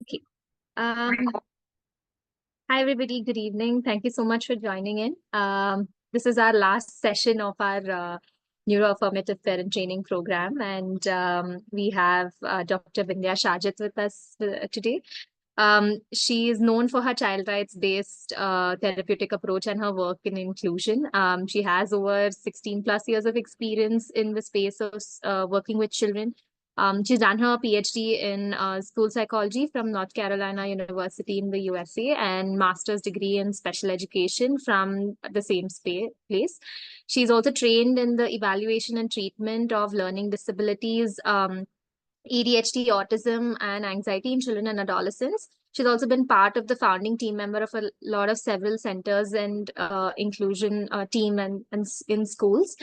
Okay. Um, Hi, everybody. Good evening. Thank you so much for joining in. This is our last session of our Neuro-Affirmative Parent Training Program, and we have Dr. Vindhya Shajit with us today. She is known for her child rights based therapeutic approach and her work in inclusion. She has over 16 plus years of experience in the space of working with children. She's done her PhD in school psychology from North Carolina University in the USA and master's degree in special education from the same place. She's also trained in the evaluation and treatment of learning disabilities, ADHD, autism, and anxiety in children and adolescents. She's also been part of the founding team member of a lot of several centers and inclusion team and in schools.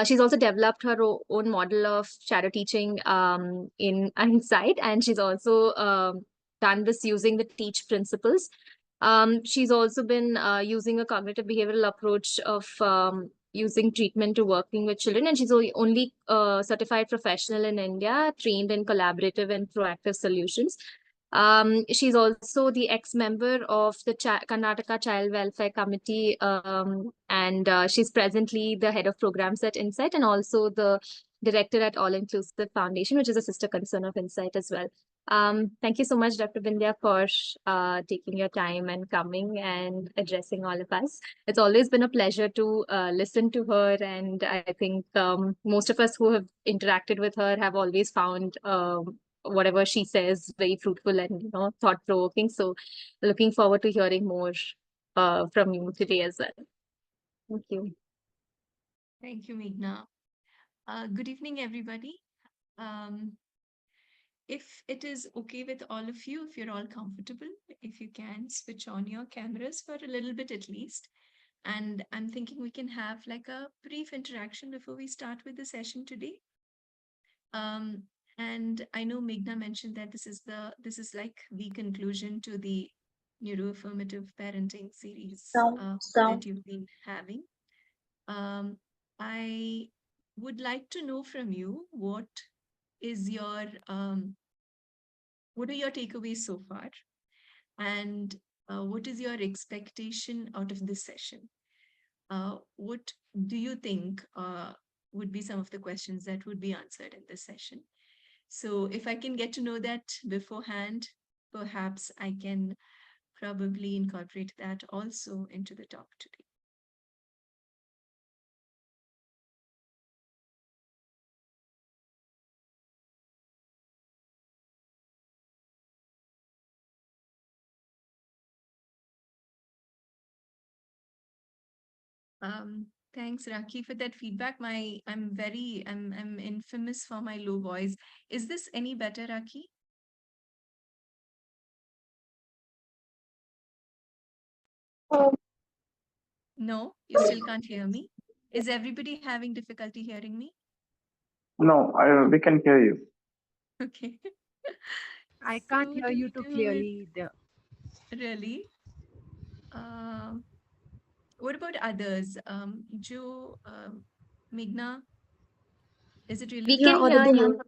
She's also developed her own model of shadow teaching in Insight, and she's also done this using the TEACH principles. She's also been using a cognitive behavioral approach of using treatment to working with children, and she's only certified professional in India, trained in collaborative and proactive solutions. She's also the ex-member of the Karnataka Child Welfare Committee, and she's presently the head of programs at Insight and also the director at All Inclusive Foundation, which is a sister concern of Insight as well. Thank you so much, Dr. Bindya, for taking your time and coming and addressing all of us. It's always been a pleasure to listen to her, and I think most of us who have interacted with her have always found whatever she says very fruitful and thought-provoking. So looking forward to hearing more from you today as well. Thank you. Thank you, Meghna. Good evening, everybody. If it is okay with all of you, if you're all comfortable, if you can switch on your cameras for a little bit at least. And I'm thinking we can have like a brief interaction before we start with the session today. And I know Meghna mentioned that this is like the conclusion to the Neuro-Affirmative parenting series that you've been having. I would like to know from you what are your takeaways so far, and what is your expectation out of this session? What do you think would be some of the questions that would be answered in this session? So if I can get to know that beforehand, perhaps I can probably incorporate that also into the talk today. Thanks, Raki, for that feedback. I'm infamous for my low voice. Is this any better, Raki? No, you still can't hear me. Is everybody having difficulty hearing me? No, we can hear you. Okay. I can't hear you too clearly either. Really? What about others? Joe, Meghna, is it really? We can hear you.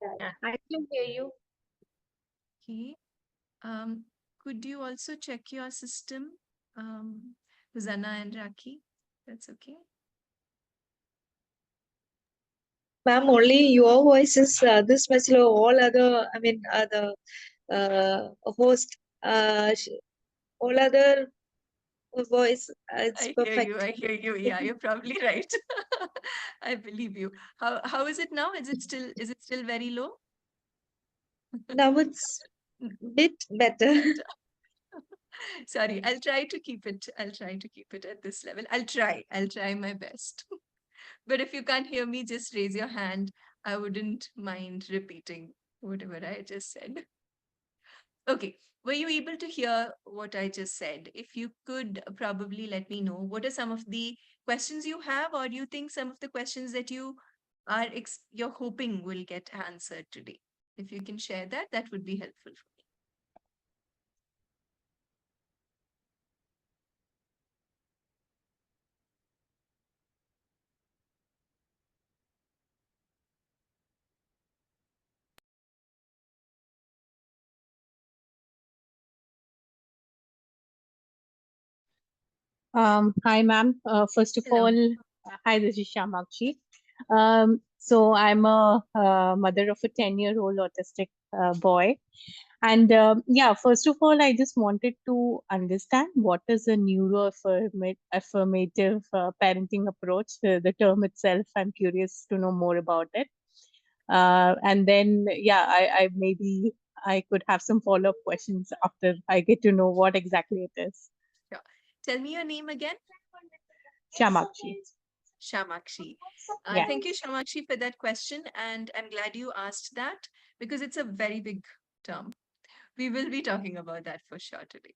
Yeah, I can hear you. Okay. Could you also check your system, Zana and Raki? That's okay. Ma'am, only your voice is this much low. All other, the host, all other voice, it's perfect. I hear you. Yeah, you're probably right. I believe you. How is it now? Is it still very low? Now it's bit better. Sorry, I'll try to keep it at this level. I'll try my best. But if you can't hear me, just raise your hand. I wouldn't mind repeating whatever I just said. Okay, were you able to hear what I just said? If you could probably let me know, what are some of the questions you have, or you think some of the questions that you're hoping will get answered today? If you can share that, that would be helpful for me. Hi, ma'am. First of Hello. all, hi, this is Shamakshi. So I'm a mother of a 10-year-old autistic boy. And yeah, first of all, I just wanted to understand what is a neuro-affirmative parenting approach. The term itself, I'm curious to know more about it. And then, yeah, I maybe I could have some follow-up questions after I get to know what exactly it is. Sure. Tell me your name again. Shamakshi. Shamakshi. Yeah. Thank you, Shamakshi, for that question. And I'm glad you asked that because it's a very big term. We will be talking about that for sure today.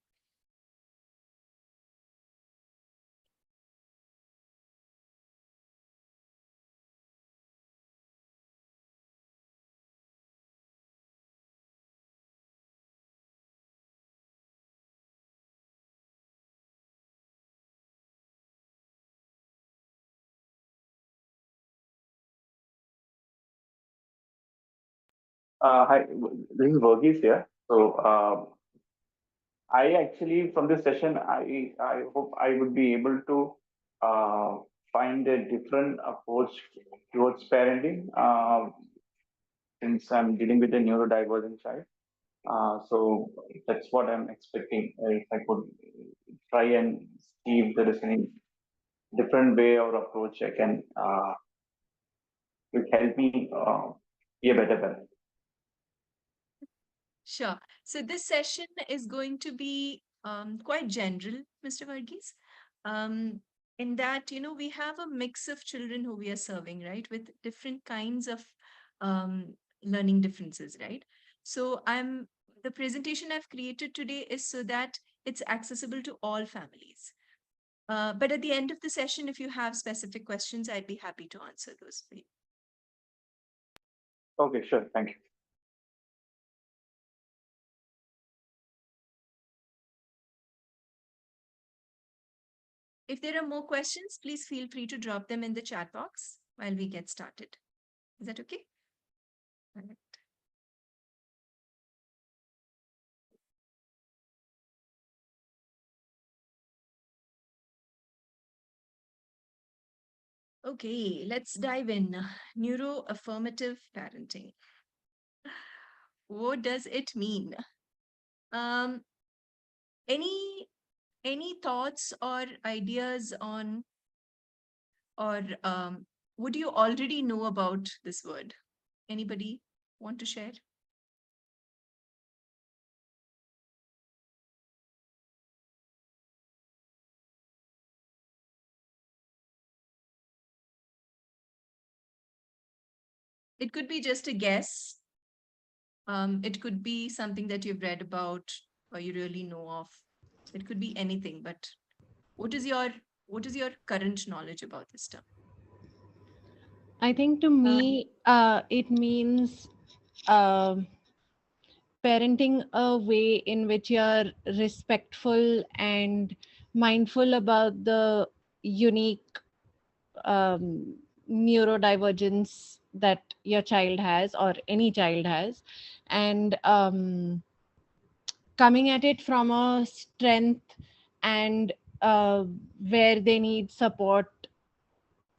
Hi, this is Verghese here. So, I actually, from this session, I hope I would be able to find a different approach towards parenting since I'm dealing with a neurodivergent child. So that's what I'm expecting. If I could try and see if there is any different way or approach I can will help me be a better parent. Sure. So this session is going to be quite general, Mr. Varghese. In that, we have a mix of children who we are serving, right, with different kinds of learning differences, right? So the presentation I've created today is so that it's accessible to all families. But at the end of the session, if you have specific questions, I'd be happy to answer those for you. Okay, sure. Thank you. If there are more questions, please feel free to drop them in the chat box while we get started. Is that okay? All right. Okay, let's dive in. Neuro-affirmative parenting. What does it mean? Any thoughts or ideas on, or would you already know about this word? Anybody want to share? It could be just a guess. It could be something that you've read about or you really know of. It could be anything, but what is your current knowledge about this term? I think to me, it means parenting a way in which you're respectful and mindful about the unique neurodivergence that your child has or any child has, and coming at it from a strength and where they need support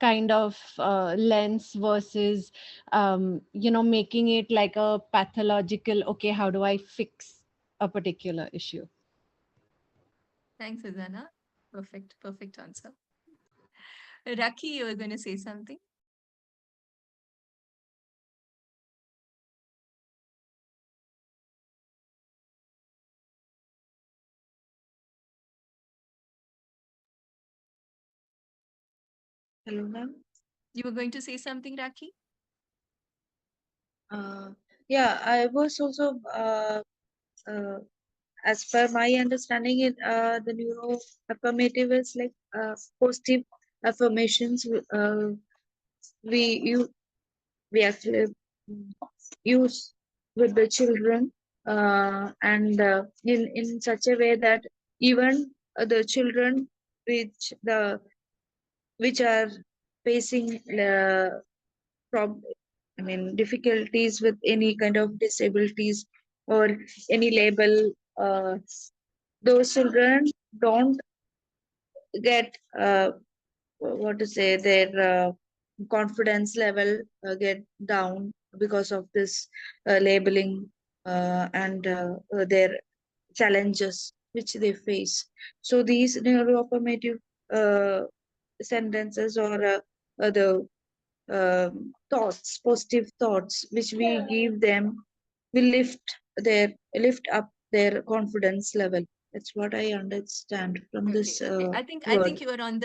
kind of lens versus making it like a pathological, okay, how do I fix a particular issue? Thanks, Azana. Perfect answer. Raki, you were going to say something? Hello, ma'am. You were going to say something, Raki? Yeah, I was also as per my understanding, the neuro-affirmative is like positive affirmations. We actually use with the children, and in such a way that even the children which are facing difficulties with any kind of disabilities or any label, those children don't get what to say, their confidence level get down because of this labeling and their challenges which they face. So these neuroaffirmative uh, sentences or the thoughts, positive thoughts, which we give them, will lift up their confidence level. That's what I understand from Okay, this okay. I think word. you're on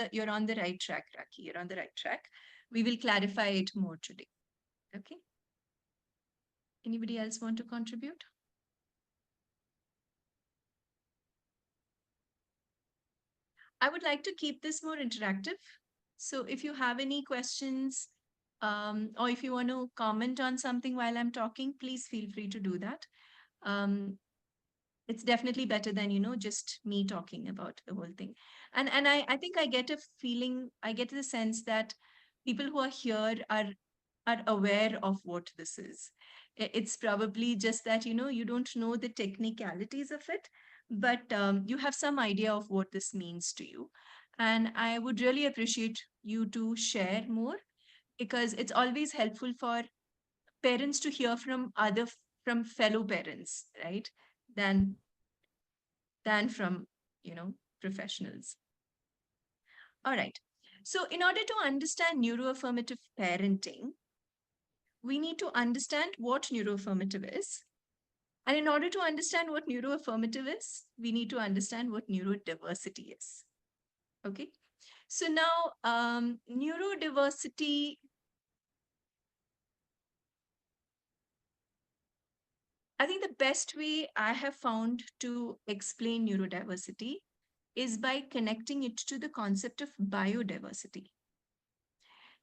the right track, Raki. You're on the right track. We will clarify it more today. Okay. Anybody else want to contribute? I would like to keep this more interactive. So if you have any questions, or if you want to comment on something while I'm talking, please feel free to do that. It's definitely better than, just me talking about the whole thing. And I think I get a feeling, I get the sense that people who are here are aware of what this is. It's probably just that, you don't know the technicalities of it, but you have some idea of what this means to you. And I would really appreciate you to share more, because it's always helpful for parents to hear from fellow parents, right? Than from, professionals. All right. So in order to understand neuroaffirmative parenting, we need to understand what neuroaffirmative is. And in order to understand what neuroaffirmative is, we need to understand what neurodiversity is. Okay. So now, neurodiversity, I think the best way I have found to explain neurodiversity is by connecting it to the concept of biodiversity.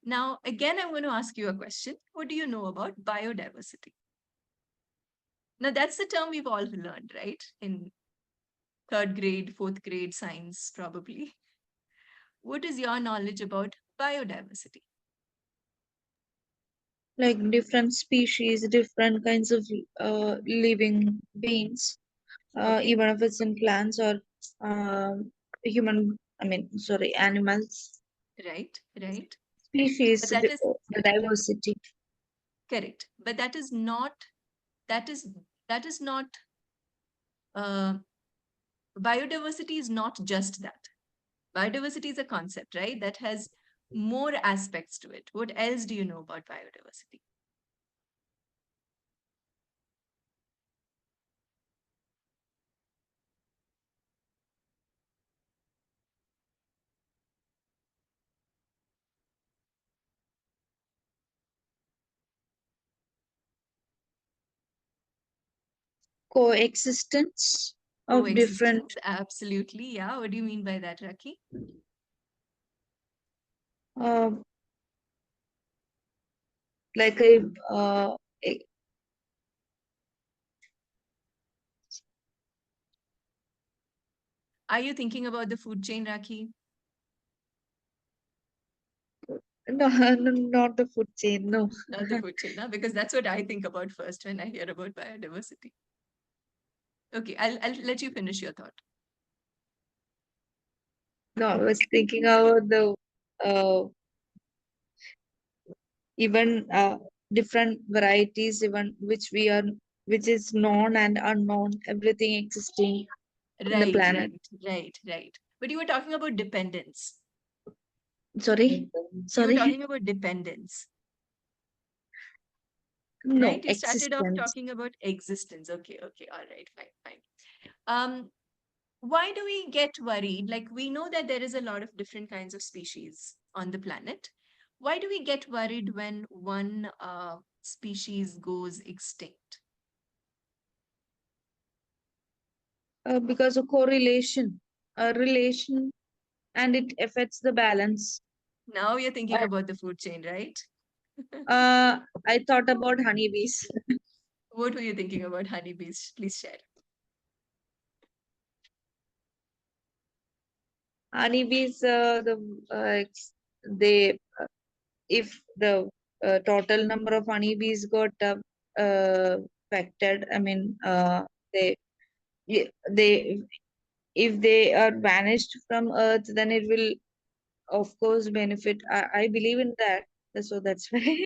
Now, again, I'm going to ask you a question. What do you know about biodiversity? Now, that's the term we've all learned, right? In third grade, fourth grade science, probably. What is your knowledge about biodiversity? Like different species, different kinds of living beings, Okay. even if it's in plants or animals. Right, right. Species, But that is the diversity. correct. But that is, that is not, uh, biodiversity is not just that. Biodiversity is a concept, right? That has more aspects to it. What else do you know about biodiversity? Coexistence of different Coexistence, absolutely. Yeah. What do you mean by that, Raki? uh, like a Are you thinking about the food chain, Raki? no, not the food chain, no. Not the food chain, huh? Because that's what I think about first when I hear about biodiversity. Okay, I'll let you finish your thought. No, I was thinking about the uh, even different varieties, even which is known and unknown, everything existing in the Right, planet. right. But you were talking about dependence. Sorry, You were sorry, talking about dependence, no right? You started off existence. talking about existence. Okay, all right, fine. Um, why do we get worried? Like, we know that there is a lot of different kinds of species on the planet. Why do we get worried when one species goes extinct? Because of correlation, a relation, and it affects the balance. Now you're thinking about the food chain, right? I thought about honeybees. What were you thinking about honeybees? Please share. Honeybees, they if the total number of honeybees got affected, I mean, they they if they are banished from Earth, then it will, of course, benefit. I believe in that. So that's why.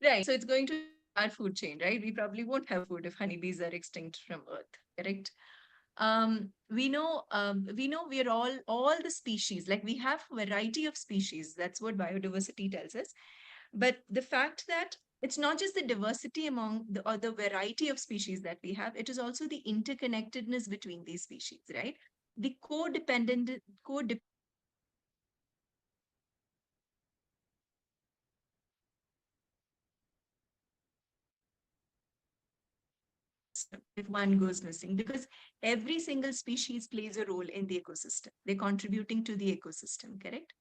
Right. So it's going to improve our food chain, right? We probably won't have food if honeybees are extinct from Earth, correct? We know we are all the species, like we have variety of species. That's what biodiversity tells us. But the fact that it's not just the diversity among the or the variety of species that we have, it is also the interconnectedness between these species, right? The codependent if one goes missing, because every single species plays a role in the ecosystem. They're contributing to the ecosystem, correct?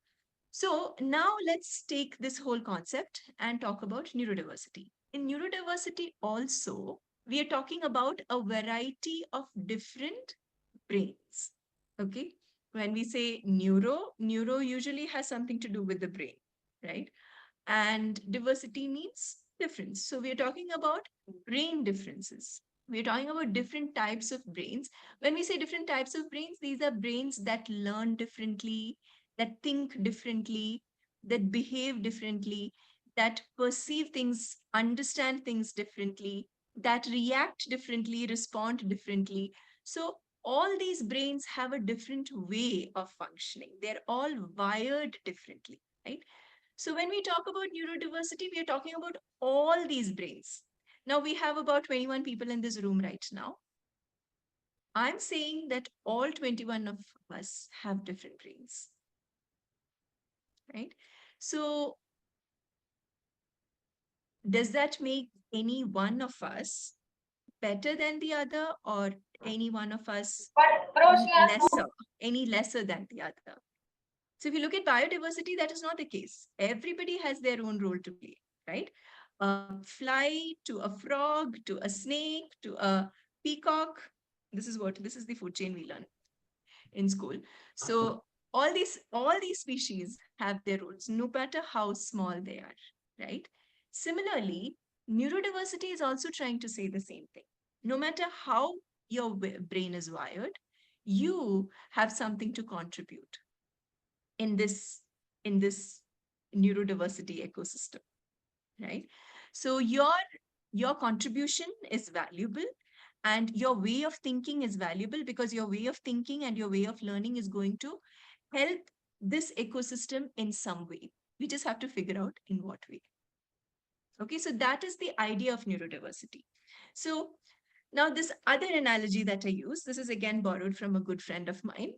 So now let's take this whole concept and talk about neurodiversity. In neurodiversity also, we are talking about a variety of different brains. Okay. When we say neuro usually has something to do with the brain, right? And diversity means difference. So we're talking about brain differences. We're talking about different types of brains. When we say different types of brains, these are brains that learn differently, that think differently, that behave differently, that perceive things, understand things differently, that react differently, respond differently. So all these brains have a different way of functioning. They're all wired differently, right? So when we talk about neurodiversity, we are talking about all these brains. Now we have about 21 people in this room right now. I'm saying that all 21 of us have different brains, right? So does that make any one of us better than the other, or any one of us lesser, any lesser than the other? So if you look at biodiversity, that is not the case. Everybody has their own role to play, right? A fly to a frog to a snake to a peacock. This is the food chain we learn in school. So all these species have their roles, no matter how small they are, right? Similarly, neurodiversity is also trying to say the same thing. No matter how your brain is wired, you have something to contribute in this neurodiversity ecosystem, right? So your contribution is valuable, and your way of thinking is valuable, because your way of thinking and your way of learning is going to help this ecosystem in some way. We just have to figure out in what way. Okay, so that is the idea of neurodiversity. So now this other analogy that I use, this is again borrowed from a good friend of mine.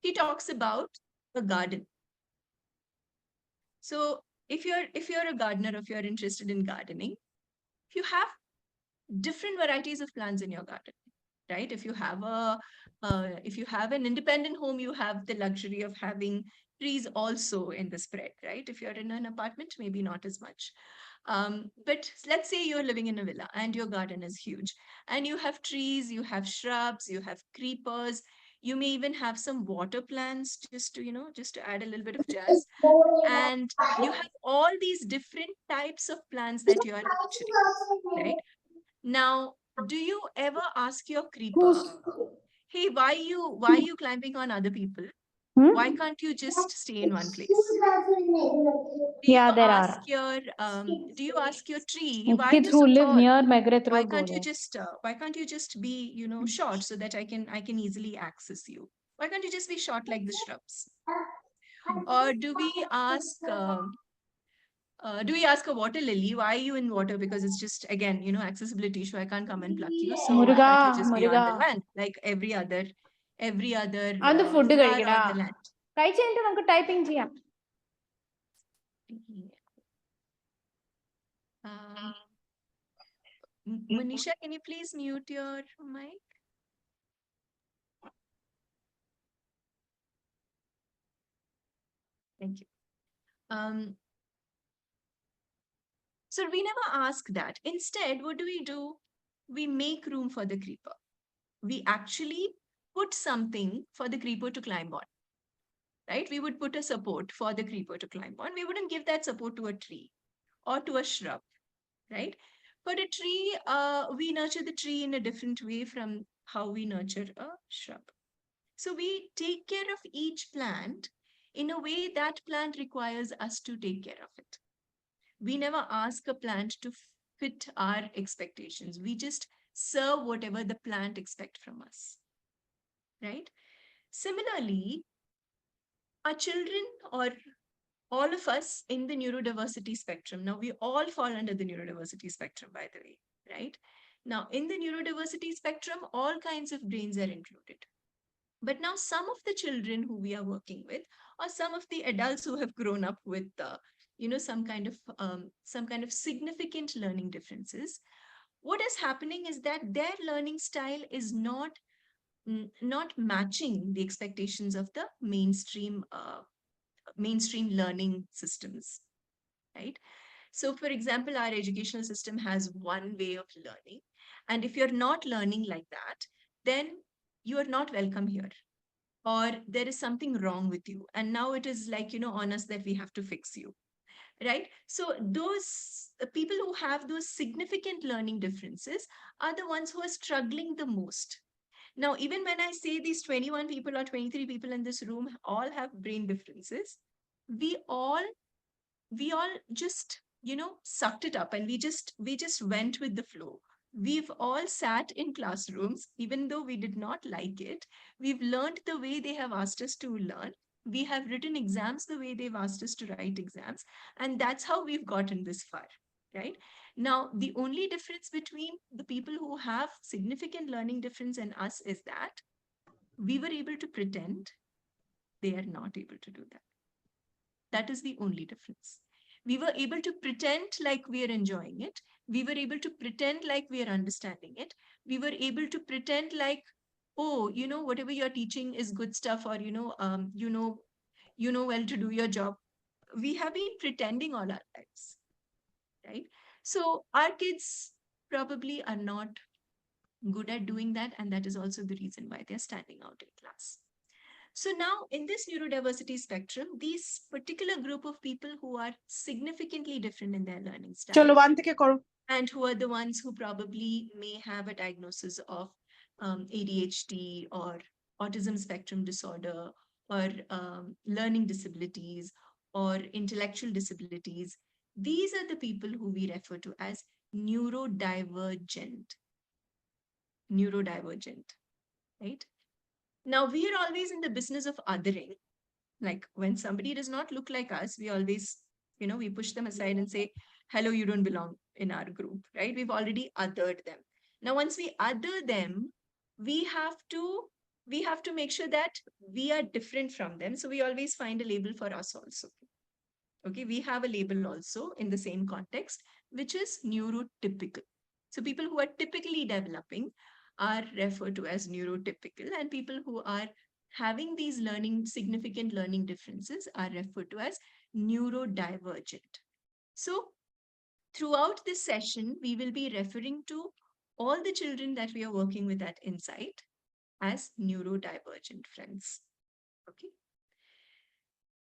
He talks about a garden. So if you're a gardener, if you're interested in gardening, you have different varieties of plants in your garden, right? If you have an independent home, you have the luxury of having trees also in the spread, right? If you're in an apartment, maybe not as much. But let's say you're living in a villa and your garden is huge, and you have trees, you have shrubs, you have creepers, you may even have some water plants, just to add a little bit of jazz. And you have all these different types of plants that you are nurturing, right? Now, do you ever ask your creeper, hey, why you climbing on other people? Why can't you just stay in one place? Yeah, there are Do you ask your tree, why are kids you who so live tall? near Megret Why Road go can't you there. just be, short, so that I can easily access you? Why can't you just be short like the shrubs? Or do we ask a water lily, why are you in water? Because it's just, again, accessibility issue. I can't come and pluck you. So why can't you just be on the land like every other അത് food flower കഴിക്കടാ on the land? കഴിച്ച് കഴിഞ്ഞിട്ട് നമുക്ക് typing ചെയ്യാം Manisha, can you please mute your mic? Thank you. So we never ask that. Instead, what do? We make room for the creeper. We actually put something for the creeper to climb on, right? We would put a support for the creeper to climb on. We wouldn't give that support to a tree or to a shrub, right? For a tree, we nurture the tree in a different way from how we nurture a shrub. So we take care of each plant in a way that plant requires us to take care of it. We never ask a plant to fit our expectations. We just serve whatever the plant expects from us, right? Similarly, our children or all of us in the neurodiversity spectrum, now we all fall under the neurodiversity spectrum, by the way, right? Now, in the neurodiversity spectrum, all kinds of brains are included. But now some of the children who we are working with, or some of the adults who have grown up with, some kind of significant learning differences, what is happening is that their learning style is not matching the expectations of the mainstream learning systems, right? So, for example, our educational system has one way of learning, and if you're not learning like that, then you are not welcome here, or there is something wrong with you, and now it is like, on us that we have to fix you, right? So those people who have those significant learning differences are the ones who are struggling the most. Now, even when I say these 21 people or 23 people in this room all have brain differences, we all just, sucked it up, and we just went with the flow. We've all sat in classrooms, even though we did not like it. We've learned the way they have asked us to learn. We have written exams the way they've asked us to write exams. And that's how we've gotten this far, right? Now, the only difference between the people who have significant learning difference and us is that we were able to pretend, they are not able to do that. That is the only difference. We were able to pretend like we are enjoying it. We were able to pretend like we are understanding it. We were able to pretend like, oh, whatever you're teaching is good stuff, or, you know well to do your job. We have been pretending all our lives, right? So our kids probably are not good at doing that. And that is also the reason why they're standing out in class. So now in this neurodiversity spectrum, these particular group of people who are significantly different in their learning style, and who are the ones who probably may have a diagnosis of ADHD or autism spectrum disorder, or learning disabilities or intellectual disabilities, these are the people who we refer to as neurodivergent, right? Now, we are always in the business of othering. Like when somebody does not look like us, we always, we push them aside and say, hello, you don't belong in our group, right? We've already othered them. Now, once we other them, we have to make sure that we are different from them. So we always find a label for us also. Okay, we have a label also in the same context, which is neurotypical. So people who are typically developing are referred to as neurotypical, and people who are having these significant learning differences are referred to as neurodivergent. So throughout this session, we will be referring to all the children that we are working with at Insight as neurodivergent friends. Okay.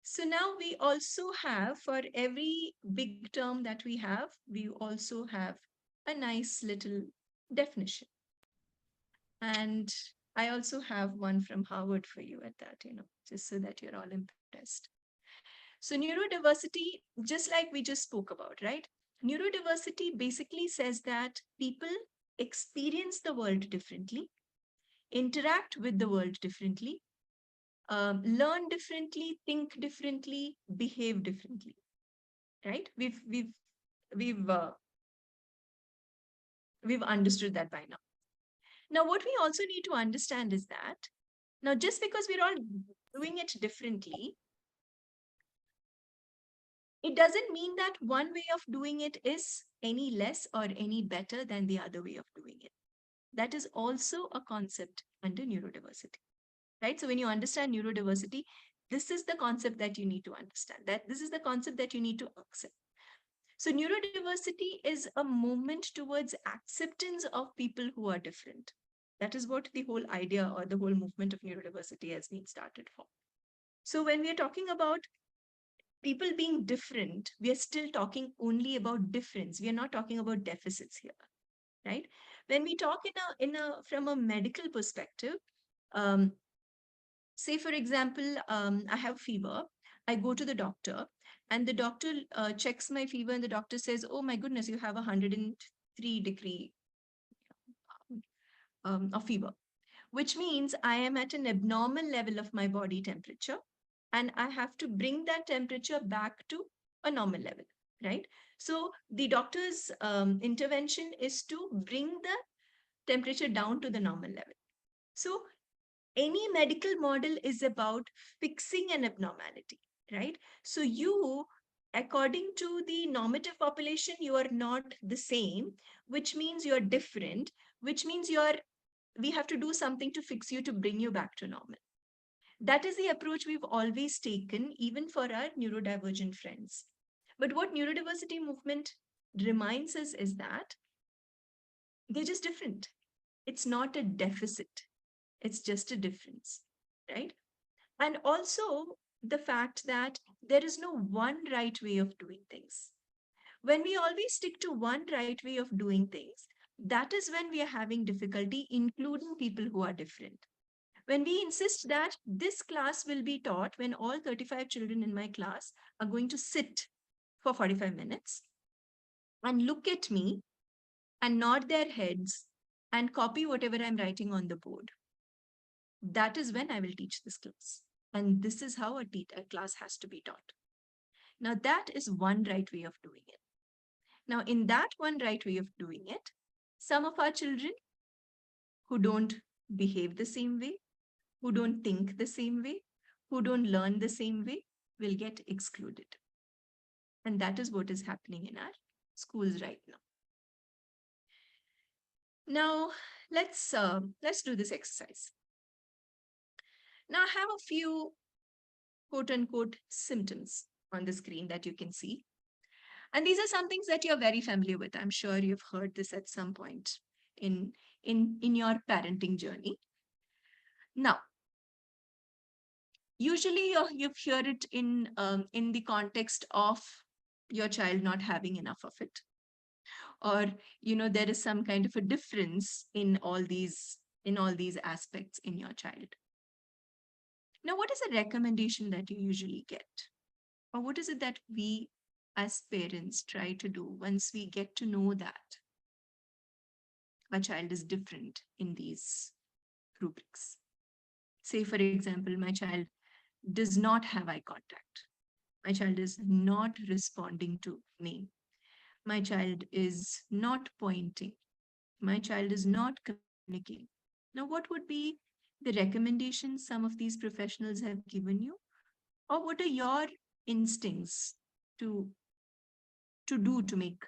So now we also have, for every big term that we have, we also have a nice little definition. And I also have one from Harvard for you at that, just so that you're all impressed. So neurodiversity, just like we just spoke about, right? Neurodiversity basically says that people experience the world differently, interact with the world differently, learn differently, think differently, behave differently, right? We've understood that by now. Now, what we also need to understand is that now, just because we're all doing it differently, it doesn't mean that one way of doing it is any less or any better than the other way of doing it. That is also a concept under neurodiversity, right? So when you understand neurodiversity, this is the concept that you need to understand, that this is the concept that you need to accept. So neurodiversity is a movement towards acceptance of people who are different. That is what the whole idea or the whole movement of neurodiversity has been started for. So when we are talking about people being different, we are still talking only about difference. We are not talking about deficits here, right? When we talk from a medical perspective, say for example, I have fever, I go to the doctor, and the doctor checks my fever, and the doctor says, oh my goodness, you have 103-degree of fever, which means I am at an abnormal level of my body temperature, and I have to bring that temperature back to a normal level, right? So the doctor's intervention is to bring the temperature down to the normal level. So any medical model is about fixing an abnormality, right? So you, according to the normative population, you are not the same, which means you're different, which means we have to do something to fix you, to bring you back to normal. That is the approach we've always taken, even for our neurodivergent friends. But what neurodiversity movement reminds us is that they're just different. It's not a deficit. It's just a difference, right? And also the fact that there is no one right way of doing things. When we always stick to one right way of doing things, that is when we are having difficulty including people who are different. When we insist that this class will be taught when all 35 children in my class are going to sit for 45 minutes and look at me and nod their heads and copy whatever I'm writing on the board, that is when I will teach this class. And this is how a class has to be taught. Now, that is one right way of doing it. Now, in that one right way of doing it, some of our children who don't behave the same way, who don't think the same way, who don't learn the same way, will get excluded. And that is what is happening in our schools right now. Now, let's do this exercise. Now, I have a few quote unquote symptoms on the screen that you can see. And these are some things that you're very familiar with. I'm sure you've heard this at some point in your parenting journey. Now, usually you hear it in the context of your child not having enough of it, or there is some kind of a difference in all these aspects in your child. Now, what is a recommendation that you usually get, or what is it that we as parents try to do once we get to know that a child is different in these rubrics? Say, for example, my child does not have eye contact. My child is not responding to name. My child is not pointing. My child is not communicating. Now, what would be the recommendations some of these professionals have given you? Or what are your instincts to do to make,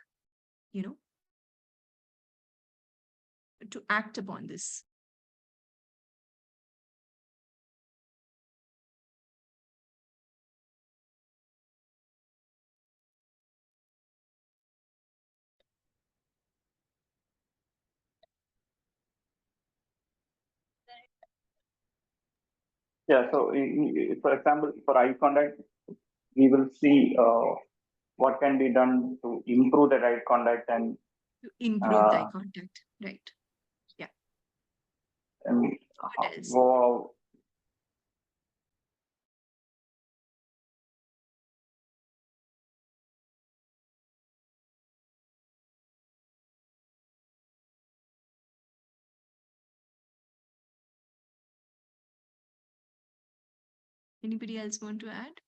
to act upon this? Yeah, so for example, for eye contact, we will see what can be done to improve the eye contact and To improve the eye contact, right? Yeah. And what else? Wow. Anybody else want to add?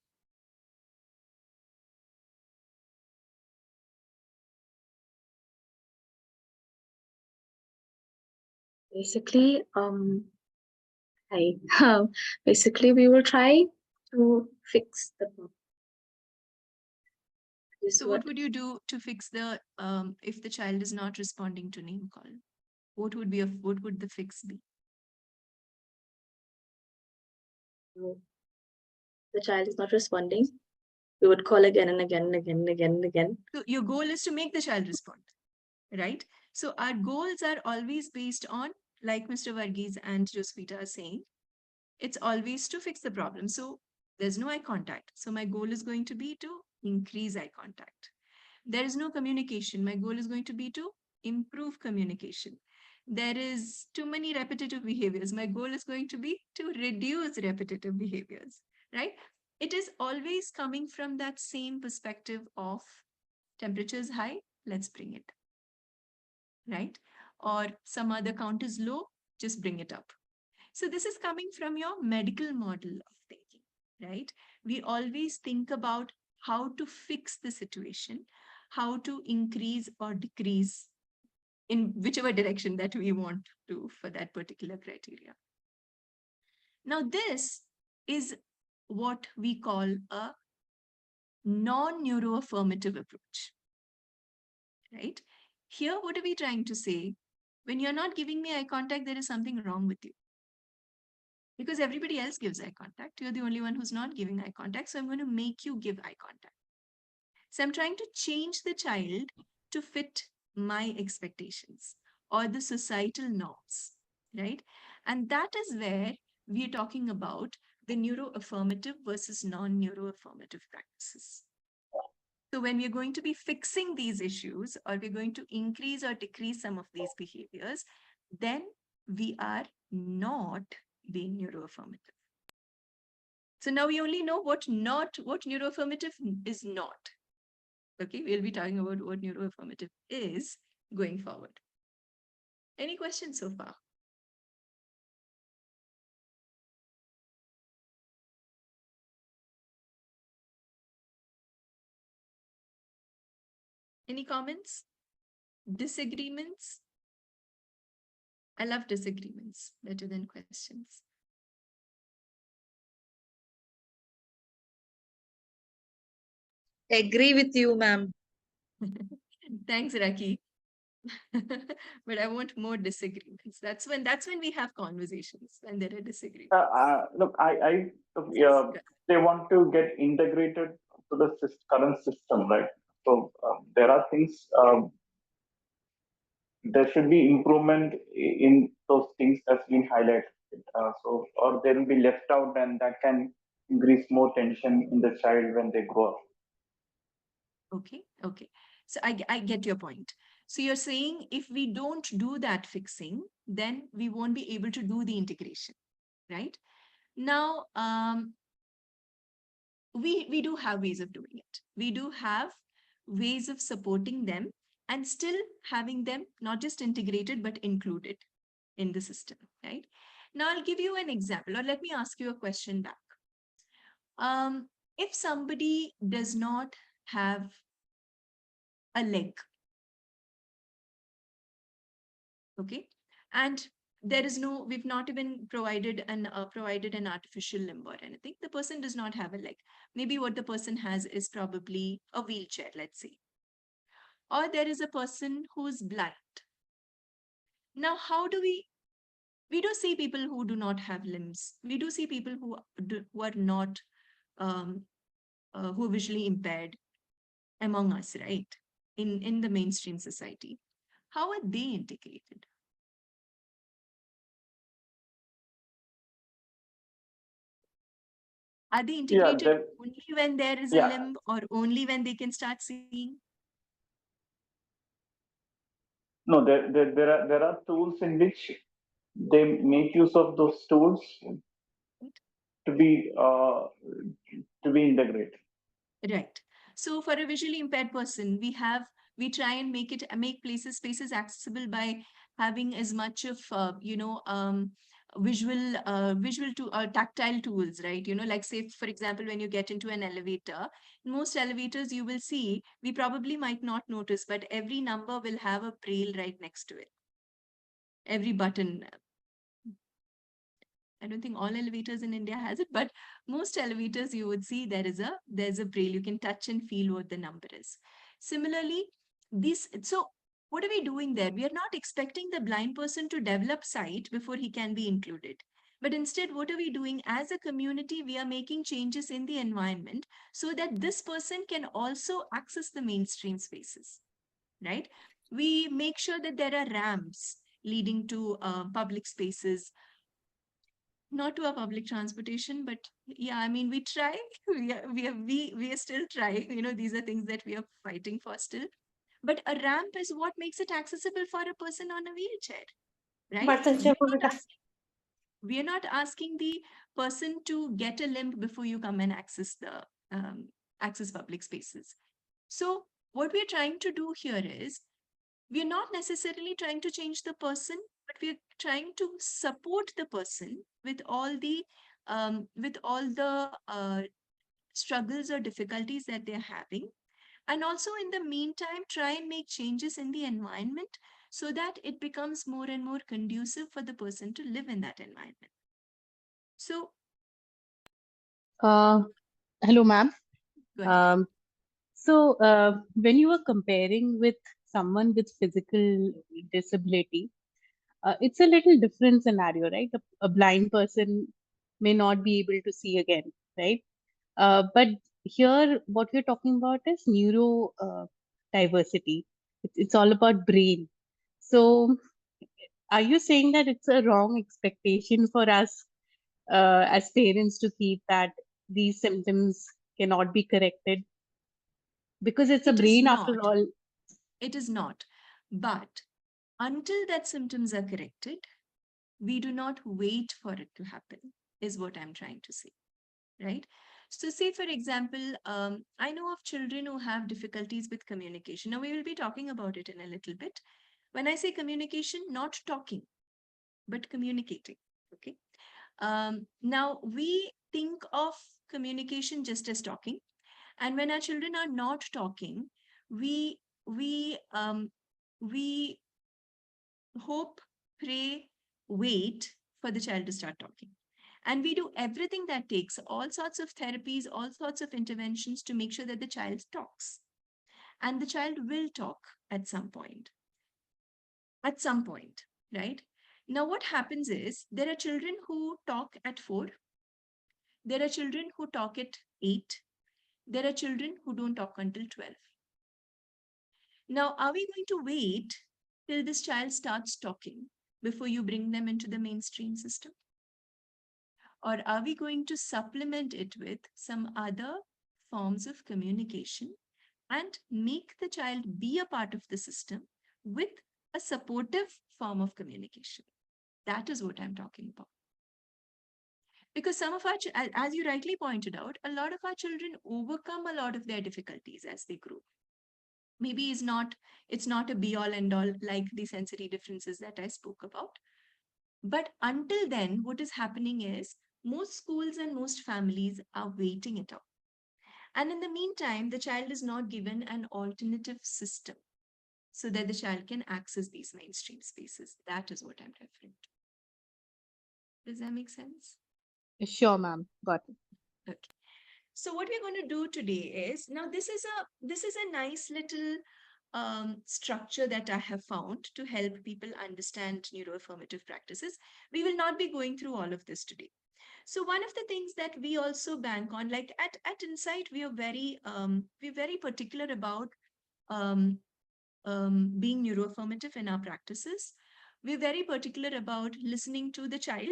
Basically, basically we will try to fix the problem. So what would you do to fix the if the child is not responding to name call? What would the fix be? The child is not responding, we would call again and again and again and again and again. So your goal is to make the child respond, right? So our goals are always based on, like Mr. Varghese and Josvita are saying, it's always to fix the problem. So There's no eye contact. So my goal is going to be to increase eye contact. There is no communication. My goal is going to be to improve communication. There is too many repetitive behaviors. My goal is going to be to reduce repetitive behaviors, right? It is always coming from that same perspective of temperature is high, let's bring it, right? Or some other count is low, just bring it up. So this is coming from your medical model of thinking, right? We always think about how to fix the situation, how to increase or decrease in whichever direction that we want to for that particular criteria. Now, this is what we call a non-neuro-affirmative approach, right? Here, what are we trying to say? When you're not giving me eye contact, there is something wrong with you. Because everybody else gives eye contact. You're the only one who's not giving eye contact. So I'm going to make you give eye contact. So I'm trying to change the child to fit my expectations or the societal norms, right? And that is where we're talking about the neuro-affirmative versus non-neuro-affirmative practices. So when we're going to be fixing these issues, or we're going to increase or decrease some of these behaviors, then we are not being neuro-affirmative. So now we only know what neuro-affirmative is not. Okay, we'll be talking about what neuro-affirmative is going forward. Any questions so far? Any comments? Disagreements? I love disagreements better than questions. Agree with you, ma'am. Thanks, Raki. But I want more disagreements. That's when we have conversations, when there are disagreements. Look, they want to get integrated to the current system, right? So there are things, there should be improvement in those things that's been highlighted. Or they will be left out, and that can increase more tension in the child when they grow up. Okay. So I get your point. So you're saying if we don't do that fixing, then we won't be able to do the integration, right? Now, we do have ways of doing it. We do have ways of supporting them and still having them not just integrated, but included in the system, right? Now I'll give you an example, or let me ask you a question back. If somebody does not have a leg, okay, and there is no, we've not even provided an artificial limb or anything. The person does not have a leg. Maybe what the person has is probably a wheelchair, let's say. Or there is a person who's blind. Now, how do we do see people who do not have limbs. We do see people who are not, who are visually impaired among us, right? In the mainstream society. How are they integrated? Are they integrated only when there is a limb, or only when they can start seeing? No, there are tools in which they make use of those tools to be integrated. Right. So for a visually impaired person, we try and make spaces accessible by having as much of visual to tactile tools, right? Like say, for example, when you get into an elevator, in most elevators you will see, we probably might not notice, but every number will have a braille right next to it. Every button. I don't think all elevators in India has it, but most elevators you would see there's a braille. You can touch and feel what the number is. Similarly, so what are we doing there? We are not expecting the blind person to develop sight before he can be included. But instead, what are we doing as a community? We are making changes in the environment so that this person can also access the mainstream spaces, right? We make sure that there are ramps leading to public spaces. not to a public transportation, but yeah, I mean, we try. We are still trying. These are things that we are fighting for still. But a ramp is what makes it accessible for a person on a wheelchair, right? We are not asking the person to get a limb before you come and access public spaces. So what we're trying to do here is, we're not necessarily trying to change the person, but we're trying to support the person with all the struggles or difficulties that they're having. And also in the meantime, try and make changes in the environment so that it becomes more and more conducive for the person to live in that environment. So, Hello, ma'am. go ahead. When you were comparing with someone with physical disability, it's a little different scenario, right? A blind person may not be able to see again, right? But here, what we're talking about is neuro diversity. It's all about brain. So, are you saying that it's a wrong expectation for us as parents to keep that these symptoms cannot be corrected? Because it's a It is brain after not. all. It is not. But until that symptoms are corrected, we do not wait for it to happen, is what I'm trying to say, right? So say, for example, I know of children who have difficulties with communication. Now, we will be talking about it in a little bit. When I say communication, not talking, but communicating, okay? Now, we think of communication just as talking. And when our children are not talking, we we hope, pray, wait for the child to start talking. And we do everything that takes, all sorts of therapies, all sorts of interventions to make sure that the child talks. And the child will talk at some point. At some point, right? Now, what happens is, there are children who talk at 4. There are children who talk at 8. There are children who don't talk until 12. Now, are we going to wait till this child starts talking before you bring them into the mainstream system? Or are we going to supplement it with some other forms of communication and make the child be a part of the system with a supportive form of communication? That is what I'm talking about. Because some of our, as you rightly pointed out, a lot of our children overcome a lot of their difficulties as they grow. Maybe it's not a be all end all like the sensory differences that I spoke about. But until then, what is happening is, most schools and most families are waiting it out. And in the meantime, the child is not given an alternative system so that the child can access these mainstream spaces. That is what I'm referring to. Does that make sense? Sure, ma'am. Got it. Okay. So what we're going to do today is, now this is a nice little structure that I have found to help people understand neuroaffirmative practices. We will not be going through all of this today. So one of the things that we also bank on, like at Insight, we're very particular about being neuroaffirmative in our practices. We're very particular about listening to the child.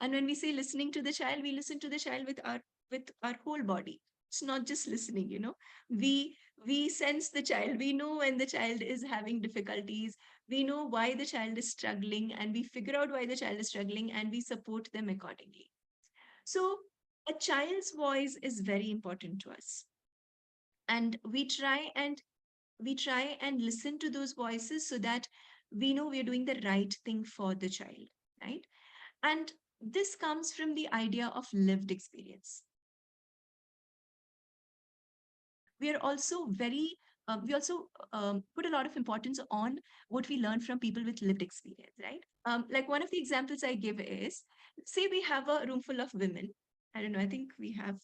And when we say listening to the child, we listen to the child with our whole body. It's not just listening, we sense the child. We know when the child is having difficulties. We know why the child is struggling, and we figure out why the child is struggling, and we support them accordingly. So a child's voice is very important to us. And we try and listen to those voices so that we know we're doing the right thing for the child, right? And this comes from the idea of lived experience. We are also we also put a lot of importance on what we learn from people with lived experience, right? Like one of the examples I give is, say we have a room full of women. I don't know, I think we have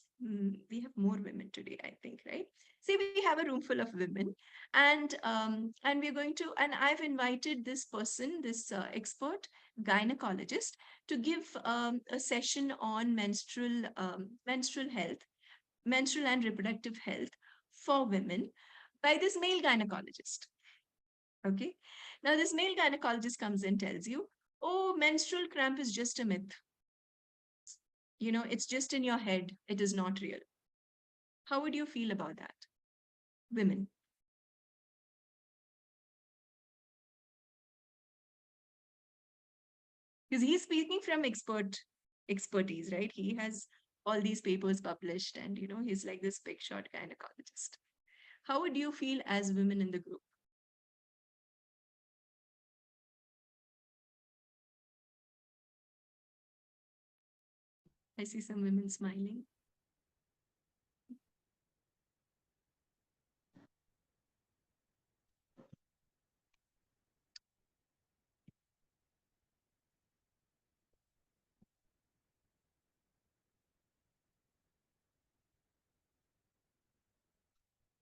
more women today, I think, right? Say we have a room full of women, and we're going to, and I've invited this person, this expert gynecologist, to give a session on menstrual health, menstrual and reproductive health for women by this male gynecologist. Okay. Now this male gynecologist comes and tells you, oh, menstrual cramp is just a myth. it's just in your head, it is not real. How would you feel about that? Women. Because he's speaking from expertise, right? He has all these papers published and, he's like this big shot gynecologist. How would you feel as women in the group? I see some women smiling.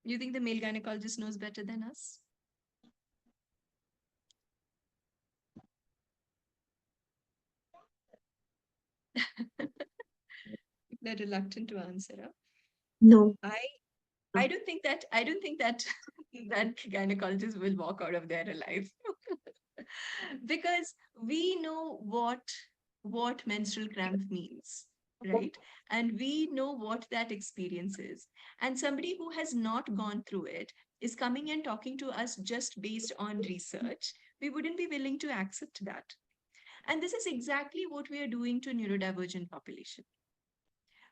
You think the male gynecologist knows better than us? They're reluctant to answer. Huh? No. I don't think that that gynecologists will walk out of there alive. Because we know what menstrual cramp means, right? And we know what that experience is. And somebody who has not gone through it is coming and talking to us just based on research. We wouldn't be willing to accept that. And this is exactly what we are doing to neurodivergent population.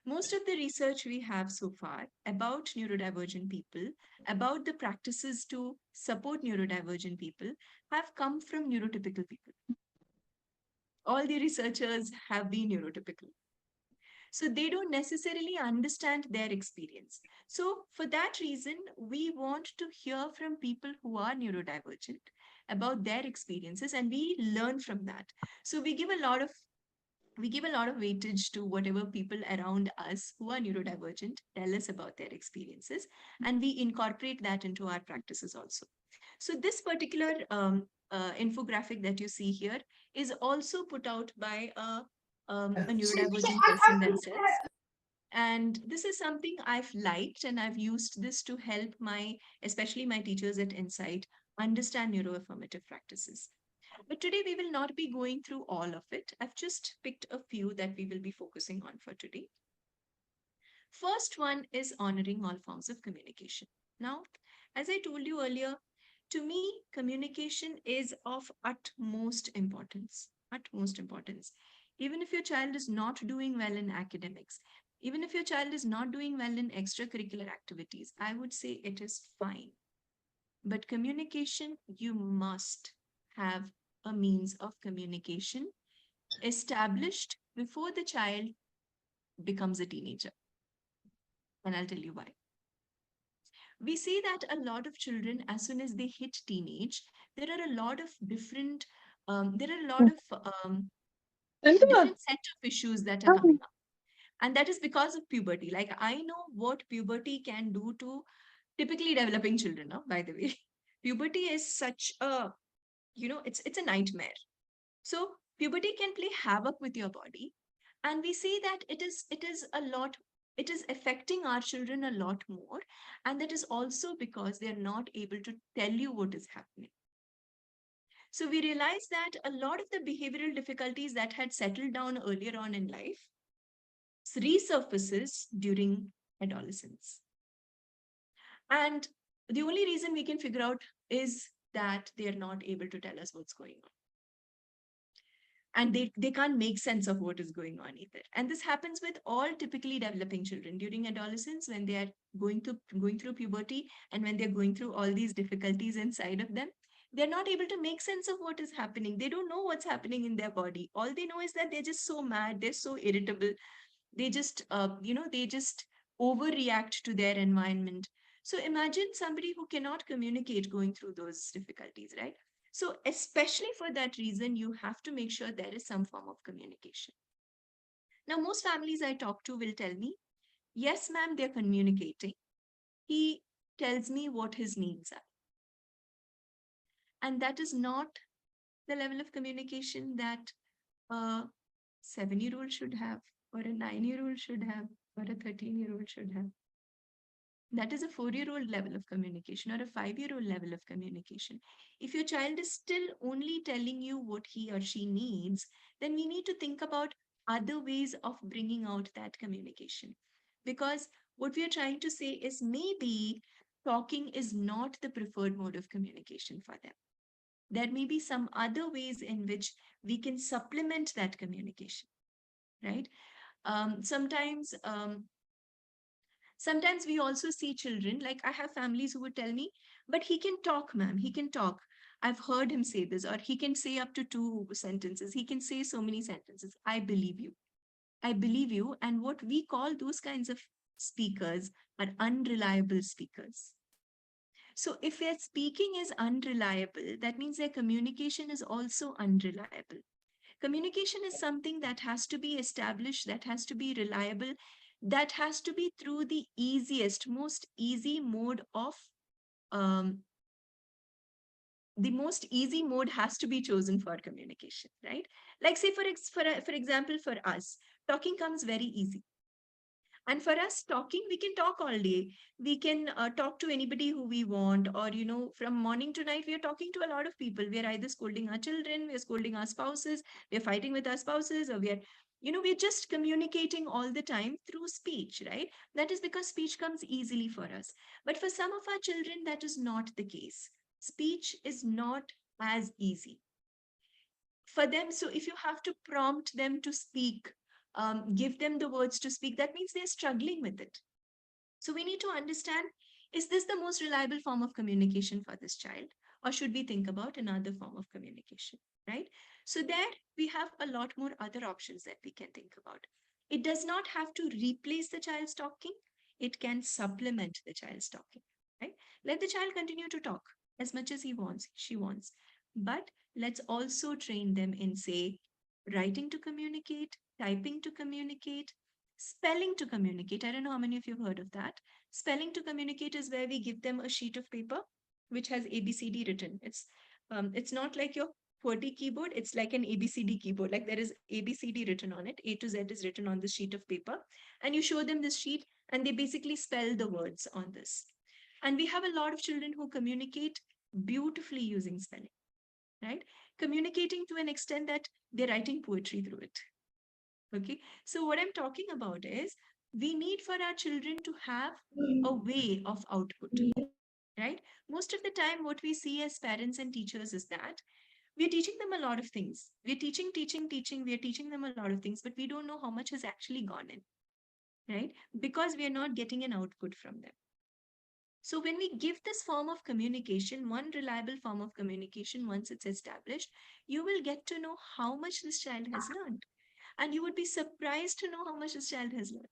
Most of the research we have so far about neurodivergent people, about the practices to support neurodivergent people, have come from neurotypical people. All the researchers have been neurotypical. So they don't necessarily understand their experience. So for that reason, we want to hear from people who are neurodivergent about their experiences, and we learn from that. So we give a lot of weightage to whatever people around us who are neurodivergent tell us about their experiences, and we incorporate that into our practices also. So this particular infographic that you see here is also put out by a neurodivergent person themselves. And this is something I've liked, and I've used this to help especially my teachers at Insight, understand neuro-affirmative practices. But today we will not be going through all of it. I've just picked a few that we will be focusing on for today. First one is honoring all forms of communication. Now, as I told you earlier, to me, communication is of utmost importance. Utmost importance. Even if your child is not doing well in academics, even if your child is not doing well in extracurricular activities, I would say it is fine. But communication, you must have a means of communication established before the child becomes a teenager. And I'll tell you why. We see that a lot of children, as soon as they hit teenage, there are a lot of different different set of issues that are coming up. And that is because of puberty. Like, I know what puberty can do to typically developing children, by the way. Puberty is such a, it's a nightmare. So puberty can play havoc with your body. And we see that it is affecting our children a lot more. And that is also because they're not able to tell you what is happening. So we realize that a lot of the behavioral difficulties that had settled down earlier on in life resurfaces during adolescence. And the only reason we can figure out is that they are not able to tell us what's going on. And they can't make sense of what is going on either. And this happens with all typically developing children during adolescence, when they are going through puberty, and when they're going through all these difficulties inside of them. They're not able to make sense of what is happening. They don't know what's happening in their body. All they know is that they're just so mad, they're so irritable. They just, they just overreact to their environment. So imagine somebody who cannot communicate going through those difficulties, right? So especially for that reason, you have to make sure there is some form of communication. Now, most families I talk to will tell me, yes, ma'am, they're communicating. He tells me what his needs are. And that is not the level of communication that a 7-year-old should have, or a 9-year-old should have, or a 13-year-old should have. That is a 4-year-old level of communication, or a 5-year-old level of communication. If your child is still only telling you what he or she needs, then we need to think about other ways of bringing out that communication. Because what we are trying to say is maybe talking is not the preferred mode of communication for them. There may be some other ways in which we can supplement that communication, right? Sometimes Sometimes we also see children, like I have families who would tell me, but he can talk, ma'am, he can talk. I've heard him say this, or he can say up to 2 sentences. He can say so many sentences. I believe you. I believe you. And what we call those kinds of speakers are unreliable speakers. So if their speaking is unreliable, that means their communication is also unreliable. Communication is something that has to be established, that has to be reliable, that has to be through the easiest, most easy mode of, the most easy mode has to be chosen for communication, right? Like say for example, for us, talking comes very easy. And for us, talking, we can talk all day. We can talk to anybody who we want, or, from morning to night, we are talking to a lot of people. We are either scolding our children, we are scolding our spouses, we are fighting with our spouses, or we're just communicating all the time through speech, right? That is because speech comes easily for us. But for some of our children, that is not the case. Speech is not as easy for them. So if you have to prompt them to speak, give them the words to speak, that means they're struggling with it. So we need to understand, is this the most reliable form of communication for this child? Or should we think about another form of communication, right? So there we have a lot more other options that we can think about. It does not have to replace the child's talking. It can supplement the child's talking, right? Let the child continue to talk as much as he wants, she wants. But let's also train them in, say, writing to communicate, typing to communicate, spelling to communicate. I don't know how many of you have heard of that. Spelling to communicate is where we give them a sheet of paper which has ABCD written. It's not like your QWERTY keyboard. It's like an ABCD keyboard. Like there is ABCD written on it. A to Z is written on this sheet of paper. And you show them this sheet and they basically spell the words on this. And we have a lot of children who communicate beautifully using spelling, right? Communicating to an extent that they're writing poetry through it. Okay, so what I'm talking about is we need for our children to have a way of output, right? Most of the time, what we see as parents and teachers is that we're teaching them a lot of things. We're teaching. We're teaching them a lot of things, but we don't know how much has actually gone in, right? Because we are not getting an output from them. So when we give this form of communication, one reliable form of communication, once it's established, you will get to know how much this child has learned. And you would be surprised to know how much this child has learned,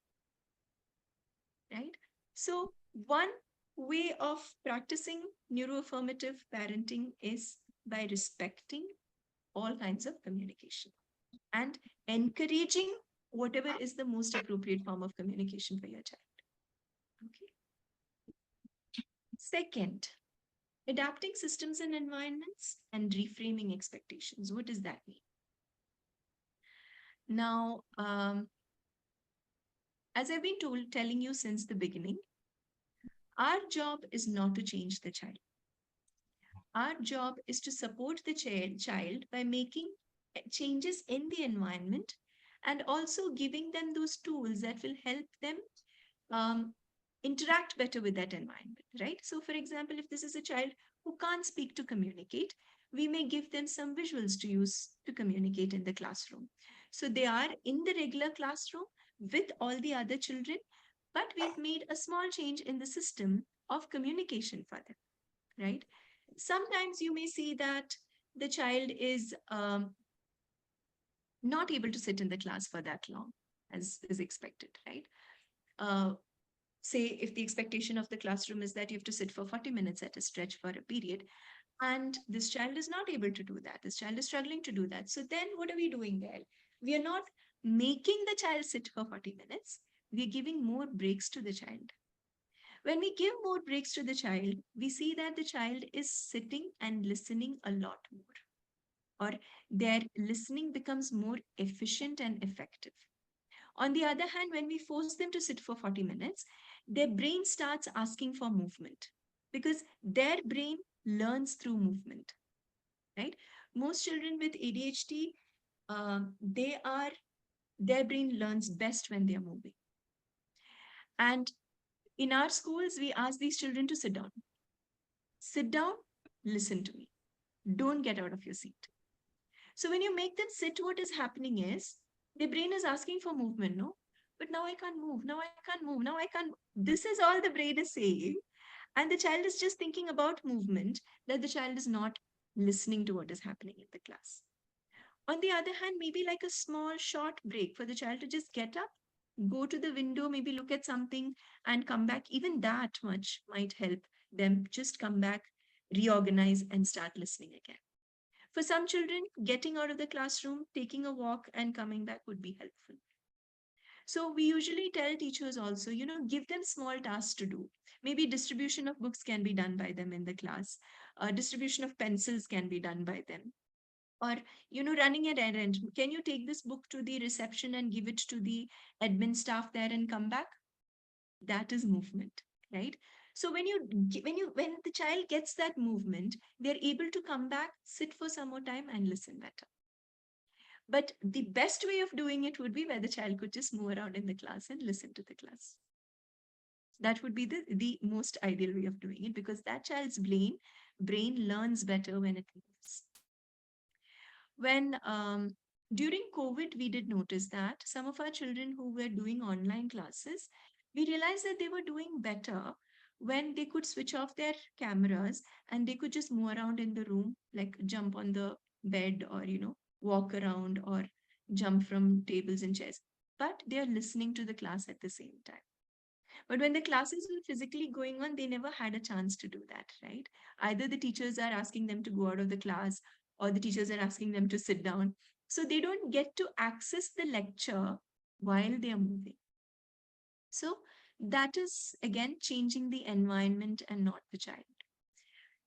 right? So one way of practicing neuroaffirmative parenting is by respecting all kinds of communication and encouraging whatever is the most appropriate form of communication for your child. Okay. Second, adapting systems and environments and reframing expectations. What does that mean? Now, as I've been telling you since the beginning, our job is not to change the child. Our job is to support the child by making changes in the environment and also giving them those tools that will help them interact better with that environment, right? So for example, if this is a child who can't speak to communicate, we may give them some visuals to use to communicate in the classroom. So they are in the regular classroom with all the other children, but we've made a small change in the system of communication for them, right? Sometimes you may see that the child is not able to sit in the class for that long as is expected, right? Say if the expectation of the classroom is that you have to sit for 40 minutes at a stretch for a period, and this child is not able to do that. This child is struggling to do that. So then what are we doing there? We are not making the child sit for 40 minutes. We are giving more breaks to the child. When we give more breaks to the child, we see that the child is sitting and listening a lot more, or their listening becomes more efficient and effective. On the other hand, when we force them to sit for 40 minutes, their brain starts asking for movement because their brain learns through movement, right? Most children with ADHD, they are their brain learns best when they're moving. And in our schools, we ask these children to sit down. Sit down, listen to me. Don't get out of your seat. So when you make them sit, what is happening is their brain is asking for movement, no? But now I can't move. Now I can't move. Now I can't. This is all the brain is saying. And the child is just thinking about movement, that the child is not listening to what is happening in the class. On the other hand, maybe like a small short break for the child to just get up, go to the window, maybe look at something and come back. Even that much might help them just come back, reorganize and start listening again. For some children, getting out of the classroom, taking a walk and coming back would be helpful. So we usually tell teachers also, give them small tasks to do. Maybe distribution of books can be done by them in the class. Distribution of pencils can be done by them. Or, running an errand. Can you take this book to the reception and give it to the admin staff there and come back? That is movement, right? So when the child gets that movement, they're able to come back, sit for some more time and listen better. But the best way of doing it would be where the child could just move around in the class and listen to the class. That would be the most ideal way of doing it, because that child's brain learns better when it moves. When during COVID, we did notice that some of our children who were doing online classes, we realized that they were doing better when they could switch off their cameras and they could just move around in the room, like jump on the bed or, walk around or jump from tables and chairs. But they are listening to the class at the same time. But when the classes were physically going on, they never had a chance to do that, right? Either the teachers are asking them to go out of the class or the teachers are asking them to sit down. So they don't get to access the lecture while they are moving. So that is, again, changing the environment and not the child.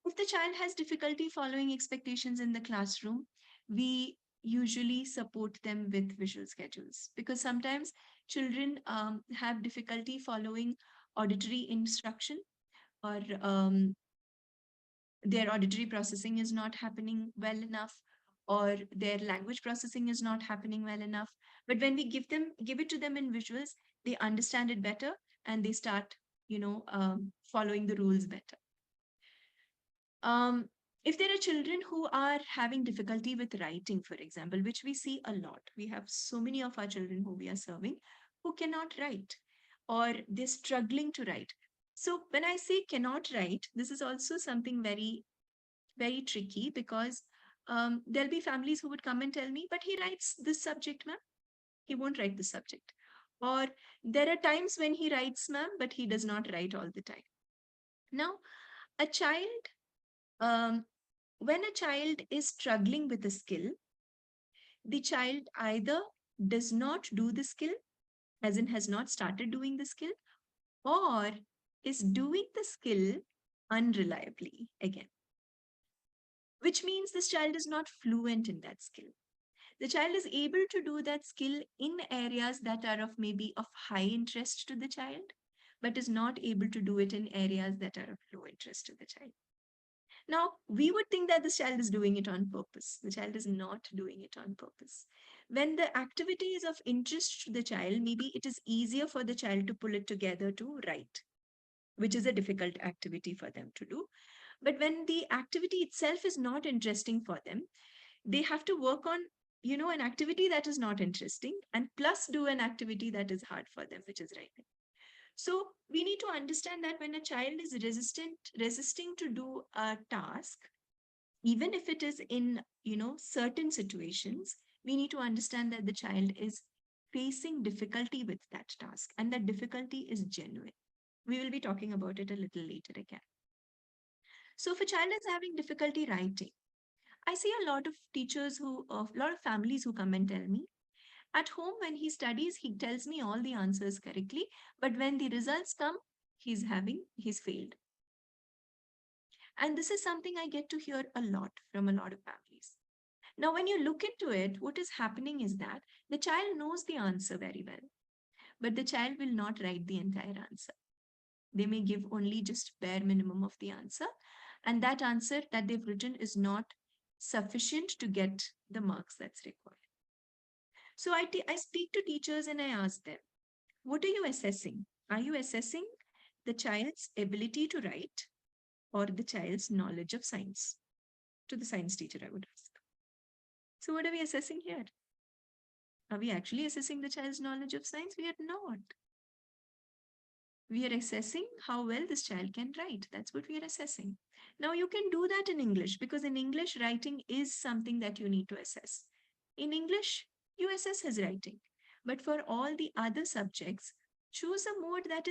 If the child has difficulty following expectations in the classroom, we usually support them with visual schedules, because sometimes children have difficulty following auditory instruction, or their auditory processing is not happening well enough, or their language processing is not happening well enough. But when we give it to them in visuals, they understand it better and they start, following the rules better. If there are children who are having difficulty with writing, for example, which we see a lot, we have so many of our children who we are serving who cannot write, or they're struggling to write. So when I say cannot write, this is also something very, very tricky, because there'll be families who would come and tell me, but he writes this subject, ma'am. He won't write the subject. Or there are times when he writes, ma'am, but he does not write all the time. Now, a child, when a child is struggling with a skill, the child either does not do the skill, as in has not started doing the skill, or is doing the skill unreliably again, which means this child is not fluent in that skill. The child is able to do that skill in areas that are of maybe of high interest to the child, but is not able to do it in areas that are of low interest to the child. Now, we would think that this child is doing it on purpose. The child is not doing it on purpose. When the activity is of interest to the child, maybe it is easier for the child to pull it together to write, which is a difficult activity for them to do. But when the activity itself is not interesting for them, they have to work on, an activity that is not interesting and plus do an activity that is hard for them, which is writing. So we need to understand that when a child is resisting to do a task, even if it is in, certain situations, we need to understand that the child is facing difficulty with that task and that difficulty is genuine. We will be talking about it a little later again. So if a child is having difficulty writing, I see a lot of a lot of families who come and tell me, at home, when he studies, he tells me all the answers correctly, but when the results come, he's failed. And this is something I get to hear a lot from a lot of families. Now, when you look into it, what is happening is that the child knows the answer very well, but the child will not write the entire answer. They may give only just bare minimum of the answer, and that answer that they've written is not sufficient to get the marks that's required. So I speak to teachers and I ask them, what are you assessing? Are you assessing the child's ability to write or the child's knowledge of science? To the science teacher, I would ask. So what are we assessing here? Are we actually assessing the child's knowledge of science? We are not. We are assessing how well this child can write. That's what we are assessing. Now you can do that in English, because in English, writing is something that you need to assess. In English, you assess his writing. But for all the other subjects, choose a mode that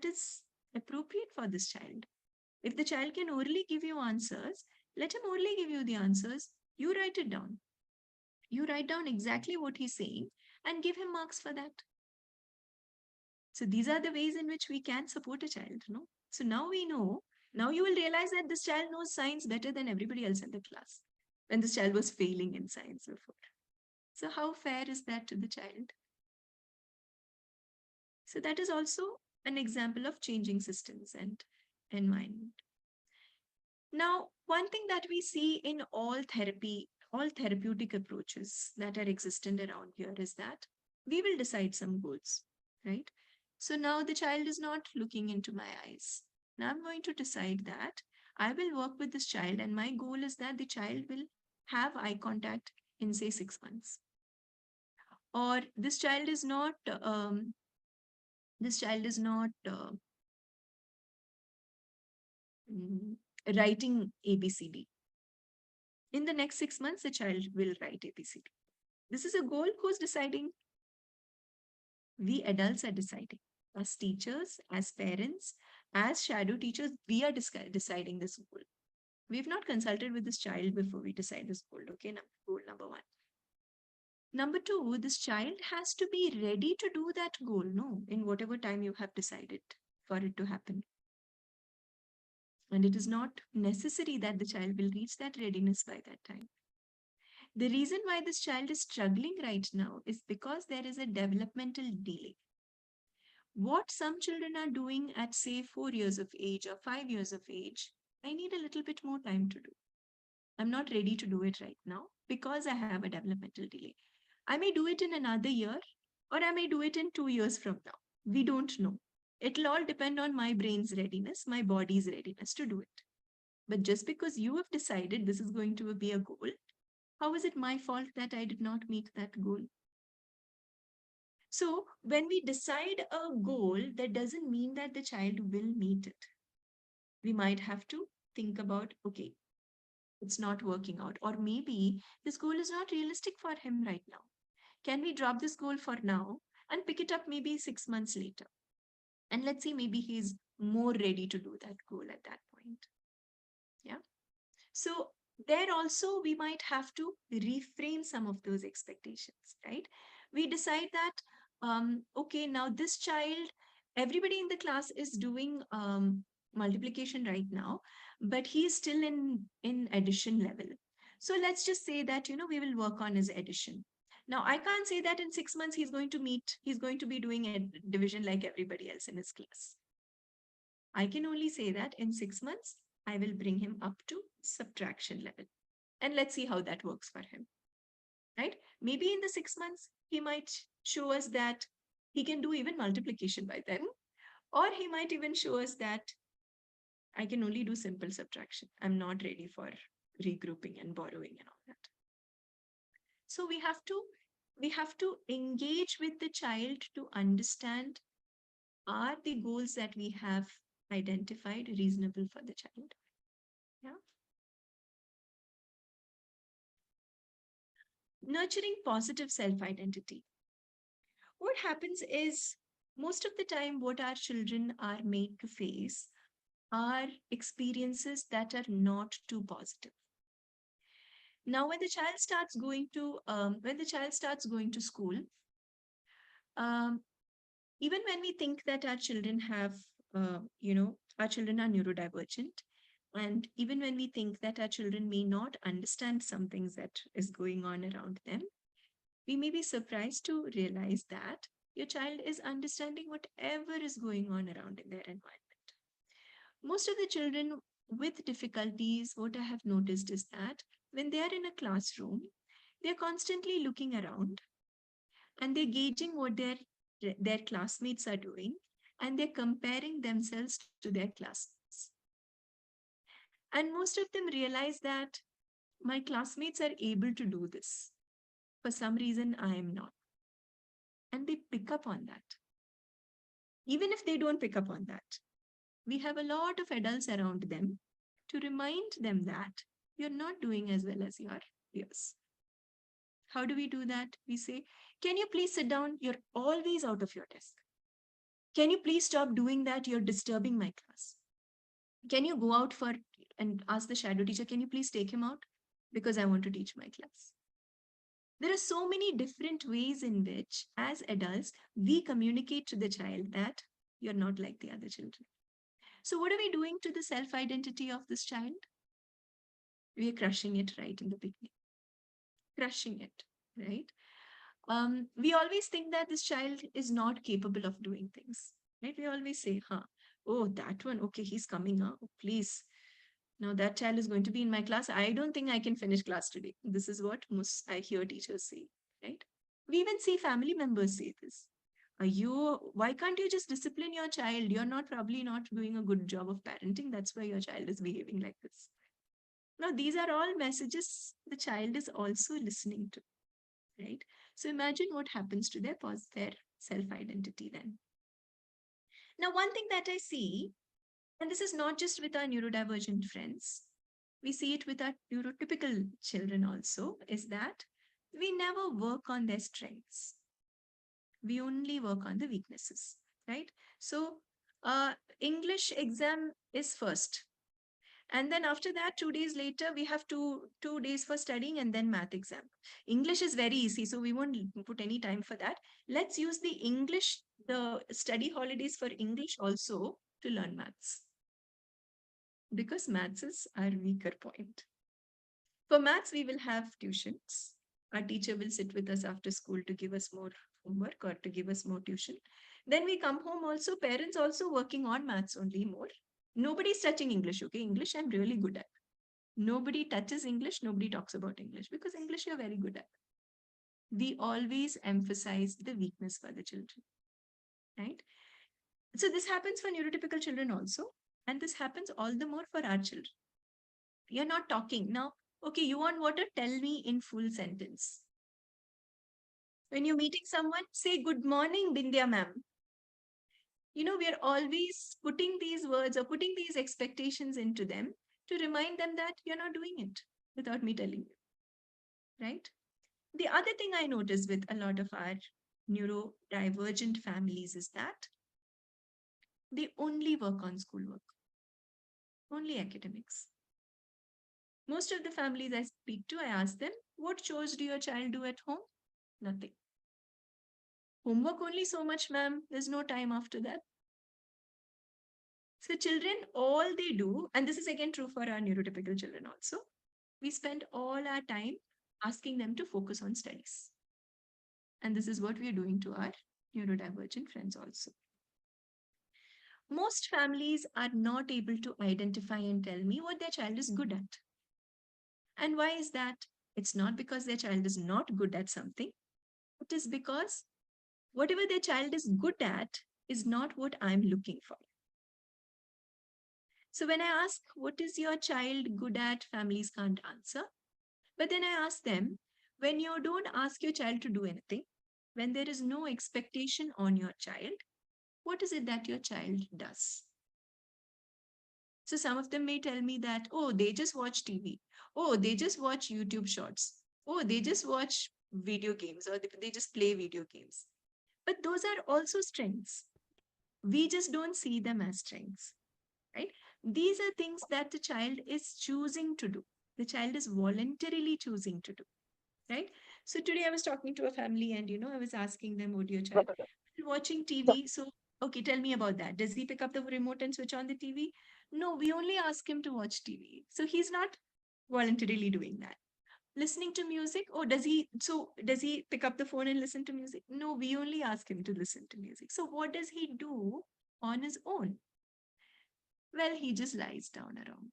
is appropriate for this child. If the child can orally give you answers, let him orally give you the answers. You write it down. You write down exactly what he's saying and give him marks for that. So these are the ways in which we can support a child, no? So now we know, now you will realize that this child knows science better than everybody else in the class when this child was failing in science before. So how fair is that to the child? So that is also an example of changing systems and environment. Now, one thing that we see in all therapeutic approaches that are existent around here is that we will decide some goals, right? So now the child is not looking into my eyes. Now I'm going to decide that I will work with this child, and my goal is that the child will have eye contact in, say, 6 months. Or this child is not writing ABCD. In the next 6 months, the child will write ABCD. This is a goal. Who's deciding? We adults are deciding. As teachers, as parents, as shadow teachers, we are deciding this goal. We've not consulted with this child before we decide this goal. Okay, goal number 1. Number 2, this child has to be ready to do that goal, no, in whatever time you have decided for it to happen. And it is not necessary that the child will reach that readiness by that time. The reason why this child is struggling right now is because there is a developmental delay. What some children are doing at, say, 4 years of age or 5 years of age, I need a little bit more time to do. I'm not ready to do it right now because I have a developmental delay. I may do it in another year, or I may do it in 2 years from now. We don't know. It'll all depend on my brain's readiness, my body's readiness to do it. But just because you have decided this is going to be a goal, how is it my fault that I did not meet that goal? So when we decide a goal, that doesn't mean that the child will meet it. We might have to think about, okay, it's not working out, or maybe this goal is not realistic for him right now. Can we drop this goal for now and pick it up maybe 6 months later? And let's see, maybe he's more ready to do that goal at that point. Yeah. So there also we might have to reframe some of those expectations, right? We decide that, okay, now this child, everybody in the class is doing multiplication right now, but he's still in addition level. So let's just say that, we will work on his addition. Now, I can't say that in 6 months he's going to be doing a division like everybody else in his class. I can only say that in 6 months, I will bring him up to subtraction level. And let's see how that works for him, right? Maybe in the 6 months, he might show us that he can do even multiplication by then, or he might even show us that I can only do simple subtraction. I'm not ready for regrouping and borrowing and all that. So we have to engage with the child to understand, are the goals that we have identified reasonable for the child? Yeah. Nurturing positive self-identity. What happens is, most of the time, what our children are made to face are experiences that are not too positive. Now, when the child starts going to school, even when we think that our children our children are neurodivergent, and even when we think that our children may not understand some things that is going on around them, we may be surprised to realize that your child is understanding whatever is going on around in their environment. Most of the children with difficulties, what I have noticed is that when they are in a classroom, they're constantly looking around and they're gauging what their classmates are doing, and they're comparing themselves to their classmates. And most of them realize that my classmates are able to do this. For some reason, I am not. And they pick up on that. Even if they don't pick up on that, we have a lot of adults around them to remind them that you're not doing as well as your peers. How do we do that? We say, can you please sit down? You're always out of your desk. Can you please stop doing that? You're disturbing my class. Can you go out and ask the shadow teacher, can you please take him out? Because I want to teach my class. There are so many different ways in which, as adults, we communicate to the child that you're not like the other children. So what are we doing to the self-identity of this child? We are crushing it right in the beginning. Crushing it, right? We always think that this child is not capable of doing things, right? We always say, oh, that one, okay, he's coming up, oh, please. Now that child is going to be in my class. I don't think I can finish class today. This is what I hear teachers say, right? We even see family members say this. Why can't you just discipline your child? You're probably not doing a good job of parenting. That's why your child is behaving like this. Now, these are all messages the child is also listening to, right? So imagine what happens to their self-identity then. Now, one thing that I see, and this is not just with our neurodivergent friends, we see it with our neurotypical children also, is that we never work on their strengths. We only work on the weaknesses, right? So English exam is first. And then after that, 2 days later, we have two days for studying and then math exam. English is very easy, so we won't put any time for that. Let's use the study holidays for English also to learn maths. Because maths is our weaker point. For maths, we will have tuitions. Our teacher will sit with us after school to give us more homework or to give us more tuition. Then we come home also, parents also working on maths only more. Nobody's touching English, okay? English I'm really good at. Nobody touches English, nobody talks about English because English you're very good at. We always emphasize the weakness for the children, right? So this happens for neurotypical children also, and this happens all the more for our children. You're not talking. Now, okay, you want water? Tell me in full sentence. When you're meeting someone, say, good morning, Bindya ma'am. We are always putting these words or putting these expectations into them to remind them that you're not doing it without me telling you, right? The other thing I notice with a lot of our neurodivergent families is that they only work on schoolwork, only academics. Most of the families I speak to, I ask them, what chores do your child do at home? Nothing. Homework only so much, ma'am. There's no time after that. So children, all they do, and this is again true for our neurotypical children also, we spend all our time asking them to focus on studies. And this is what we are doing to our neurodivergent friends also. Most families are not able to identify and tell me what their child is good at. And why is that? It's not because their child is not good at something. It is because whatever their child is good at is not what I'm looking for. So when I ask, what is your child good at? Families can't answer. But then I ask them, when you don't ask your child to do anything, when there is no expectation on your child, what is it that your child does? So some of them may tell me that, oh, they just watch TV. Oh, they just watch YouTube shorts. Oh, they just watch video games or they just play video games. But those are also strengths. We just don't see them as strengths, right? These are things that the child is choosing to do. The child is voluntarily choosing to do, right? So today I was talking to a family and, I was asking them, would your child watching TV? So, okay, tell me about that. Does he pick up the remote and switch on the TV? No, we only ask him to watch TV. So he's not voluntarily doing that. Listening to music, does he pick up the phone and listen to music? No, we only ask him to listen to music. So what does he do on his own? Well, he just lies down around.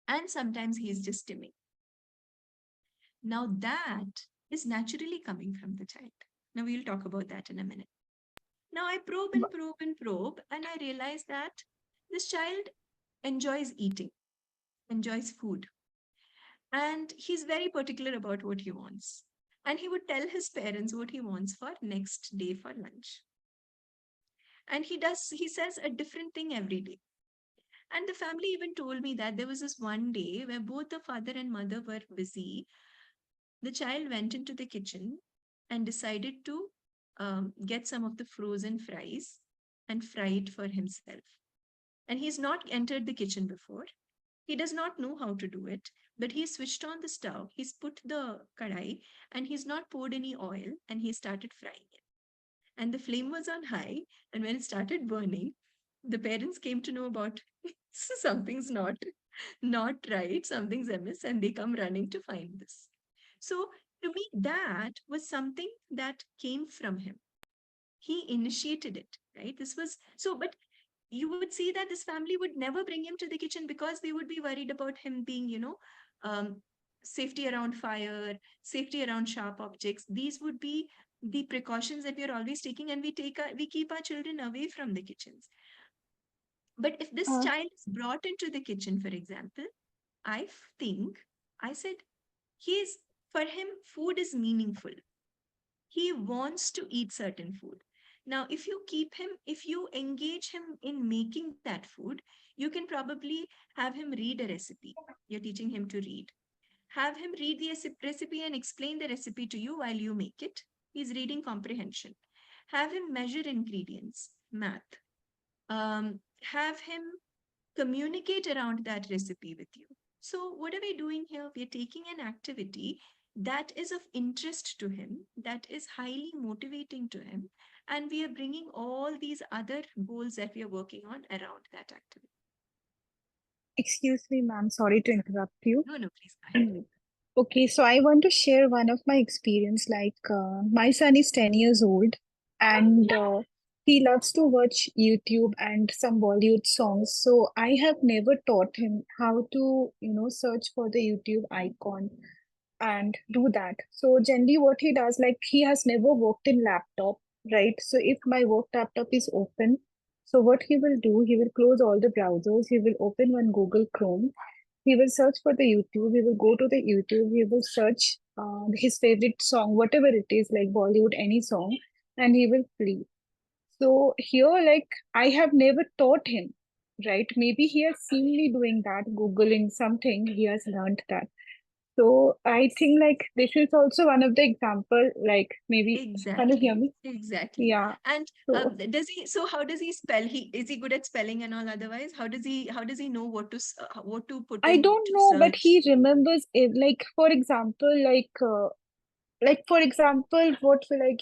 And sometimes he's just stimming. Now that is naturally coming from the child. Now we'll talk about that in a minute. Now I probe and probe and probe, and I realize that this child enjoys eating, enjoys food, and he's very particular about what he wants. And he would tell his parents what he wants for next day for lunch. And he says a different thing every day. And the family even told me that there was this one day where both the father and mother were busy. The child went into the kitchen and decided to get some of the frozen fries and fry it for himself. And he's not entered the kitchen before. He does not know how to do it, but he switched on the stove. He's put the kadai and he's not poured any oil and he started frying it. And the flame was on high. And when it started burning, the parents came to know about something's not right, something's amiss, and they come running to find this. So to me, that was something that came from him. He initiated it, right? This was so, but you would see that this family would never bring him to the kitchen because they would be worried about him being, safety around fire, safety around sharp objects. These would be the precautions that we are always taking, and we keep our children away from the kitchens. But if this child is brought into the kitchen, for example, I said, for him, food is meaningful. He wants to eat certain food. Now, if you engage him in making that food, you can probably have him read a recipe. You're teaching him to read. Have him read the recipe and explain the recipe to you while you make it. He's reading comprehension. Have him measure ingredients, math. Have him communicate around that recipe with you. So what are we doing here? We're taking an activity that is of interest to him, that is highly motivating to him, and we are bringing all these other goals that we are working on around that activity. Excuse me, ma'am. Sorry to interrupt you. No, please go ahead. Okay, so I want to share one of my experience. My son is 10 years old and he loves to watch YouTube and some Bollywood songs. So I have never taught him how to, search for the YouTube icon and do that. So generally what he does, like he has never worked in laptop, right? So if my work laptop is open, so what he will do, he will close all the browsers, he will open one Google Chrome, he will search for the YouTube, he will go to the YouTube, he will search his favorite song, whatever it is, like Bollywood, any song, and he will play. So here, like, I have never taught him, right? Maybe he has seen me doing that, Googling something, he has learned that. So I think like this is also one of the example, like maybe, can you hear me? Exactly. Yeah. And So how does he spell? Is he good at spelling and all otherwise? How does he know what to put I in don't to know, but search? he remembers it. Like for example, what will I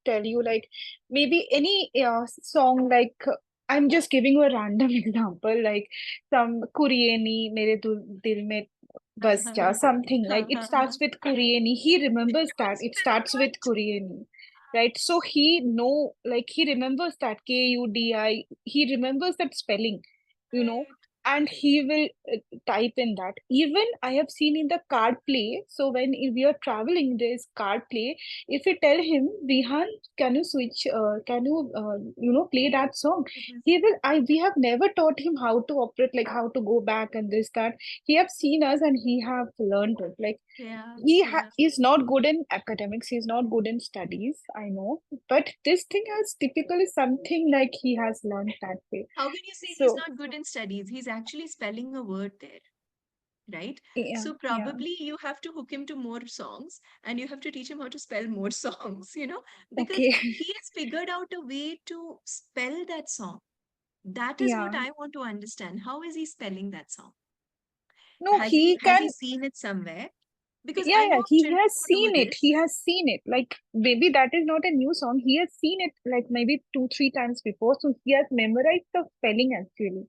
tell you? Like maybe any song. I'm just giving you a random example. Like some Kurieni, Mere Dil Mein Bas Ja, something like it starts with Kurieni. He remembers that it starts with Kurieni, right? So he remembers that Kudi. He remembers that spelling, and he will type in that. Even I have seen in the card play. So when we are traveling, there's card play. If you tell him, Vihan, can you switch? Can you play that song? He will. We have never taught him how to operate, like how to go back and this that. He have seen us and he have learned it. Like he's not good in academics. He's not good in studies. I know, but this thing has typically something like he has learned that way. How can you say he's not good in studies? He's actually spelling a word there, right? Yeah, so probably you have to hook him to more songs and you have to teach him how to spell more songs, because Okay. he has figured out a way to spell that song. That is what I want to understand. How is he spelling that song? No, has he he seen it somewhere? Because Yeah, I know he children has who do seen it. this. He has seen it. Like maybe that is not a new song. He has seen it like maybe 2-3 times before. So he has memorized the spelling actually.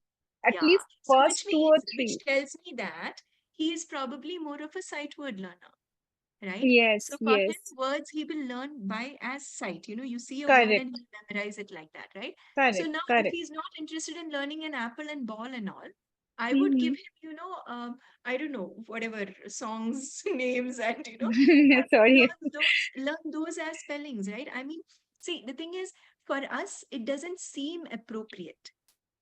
At least So first two or three. which tells me that he is probably more of a sight word learner, right? Yes, So for him, yes. words he will learn by as sight. You see a word Correct. and he memorize it like that, right? Correct. So now if Correct. he's not interested in learning an apple and ball and all, I would give him, I don't know, whatever songs, names, and Sorry. learn those as spellings, right? I mean, see, the thing is, for us, it doesn't seem appropriate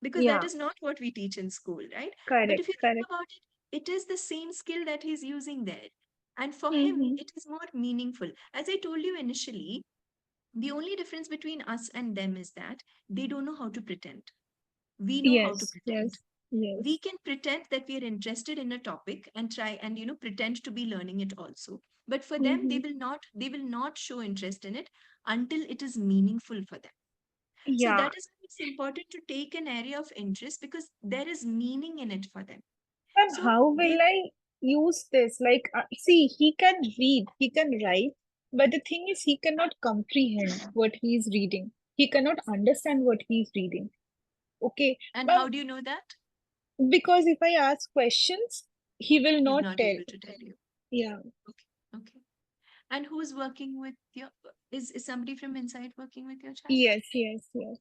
because that Yeah, is not what we teach in school, right? But correct, if you think correct. about it, it is the same skill that he's using there. And for him, Mm-hmm. it is more meaningful. As I told you initially, the only difference between us and them is that they don't know how to pretend. We know how to Yes, pretend. yes, yes. We can pretend that we are interested in a topic and try and pretend to be learning it also. But for them, Mm-hmm. they will not show interest in it until it is meaningful for them. So Yeah. that is why it's important to take an area of interest because there is meaning in it for them. And So how will I use this? Like, see, he can read, he can write, but the thing is, he cannot comprehend what he is reading. He cannot understand what he is reading. Okay, and ma'am, how do you know that? because if I ask questions, he will He's not not tell. able to tell you. Yeah. Okay. Okay. And who's working with your is somebody from inside working with your child? Yes, yes, yes.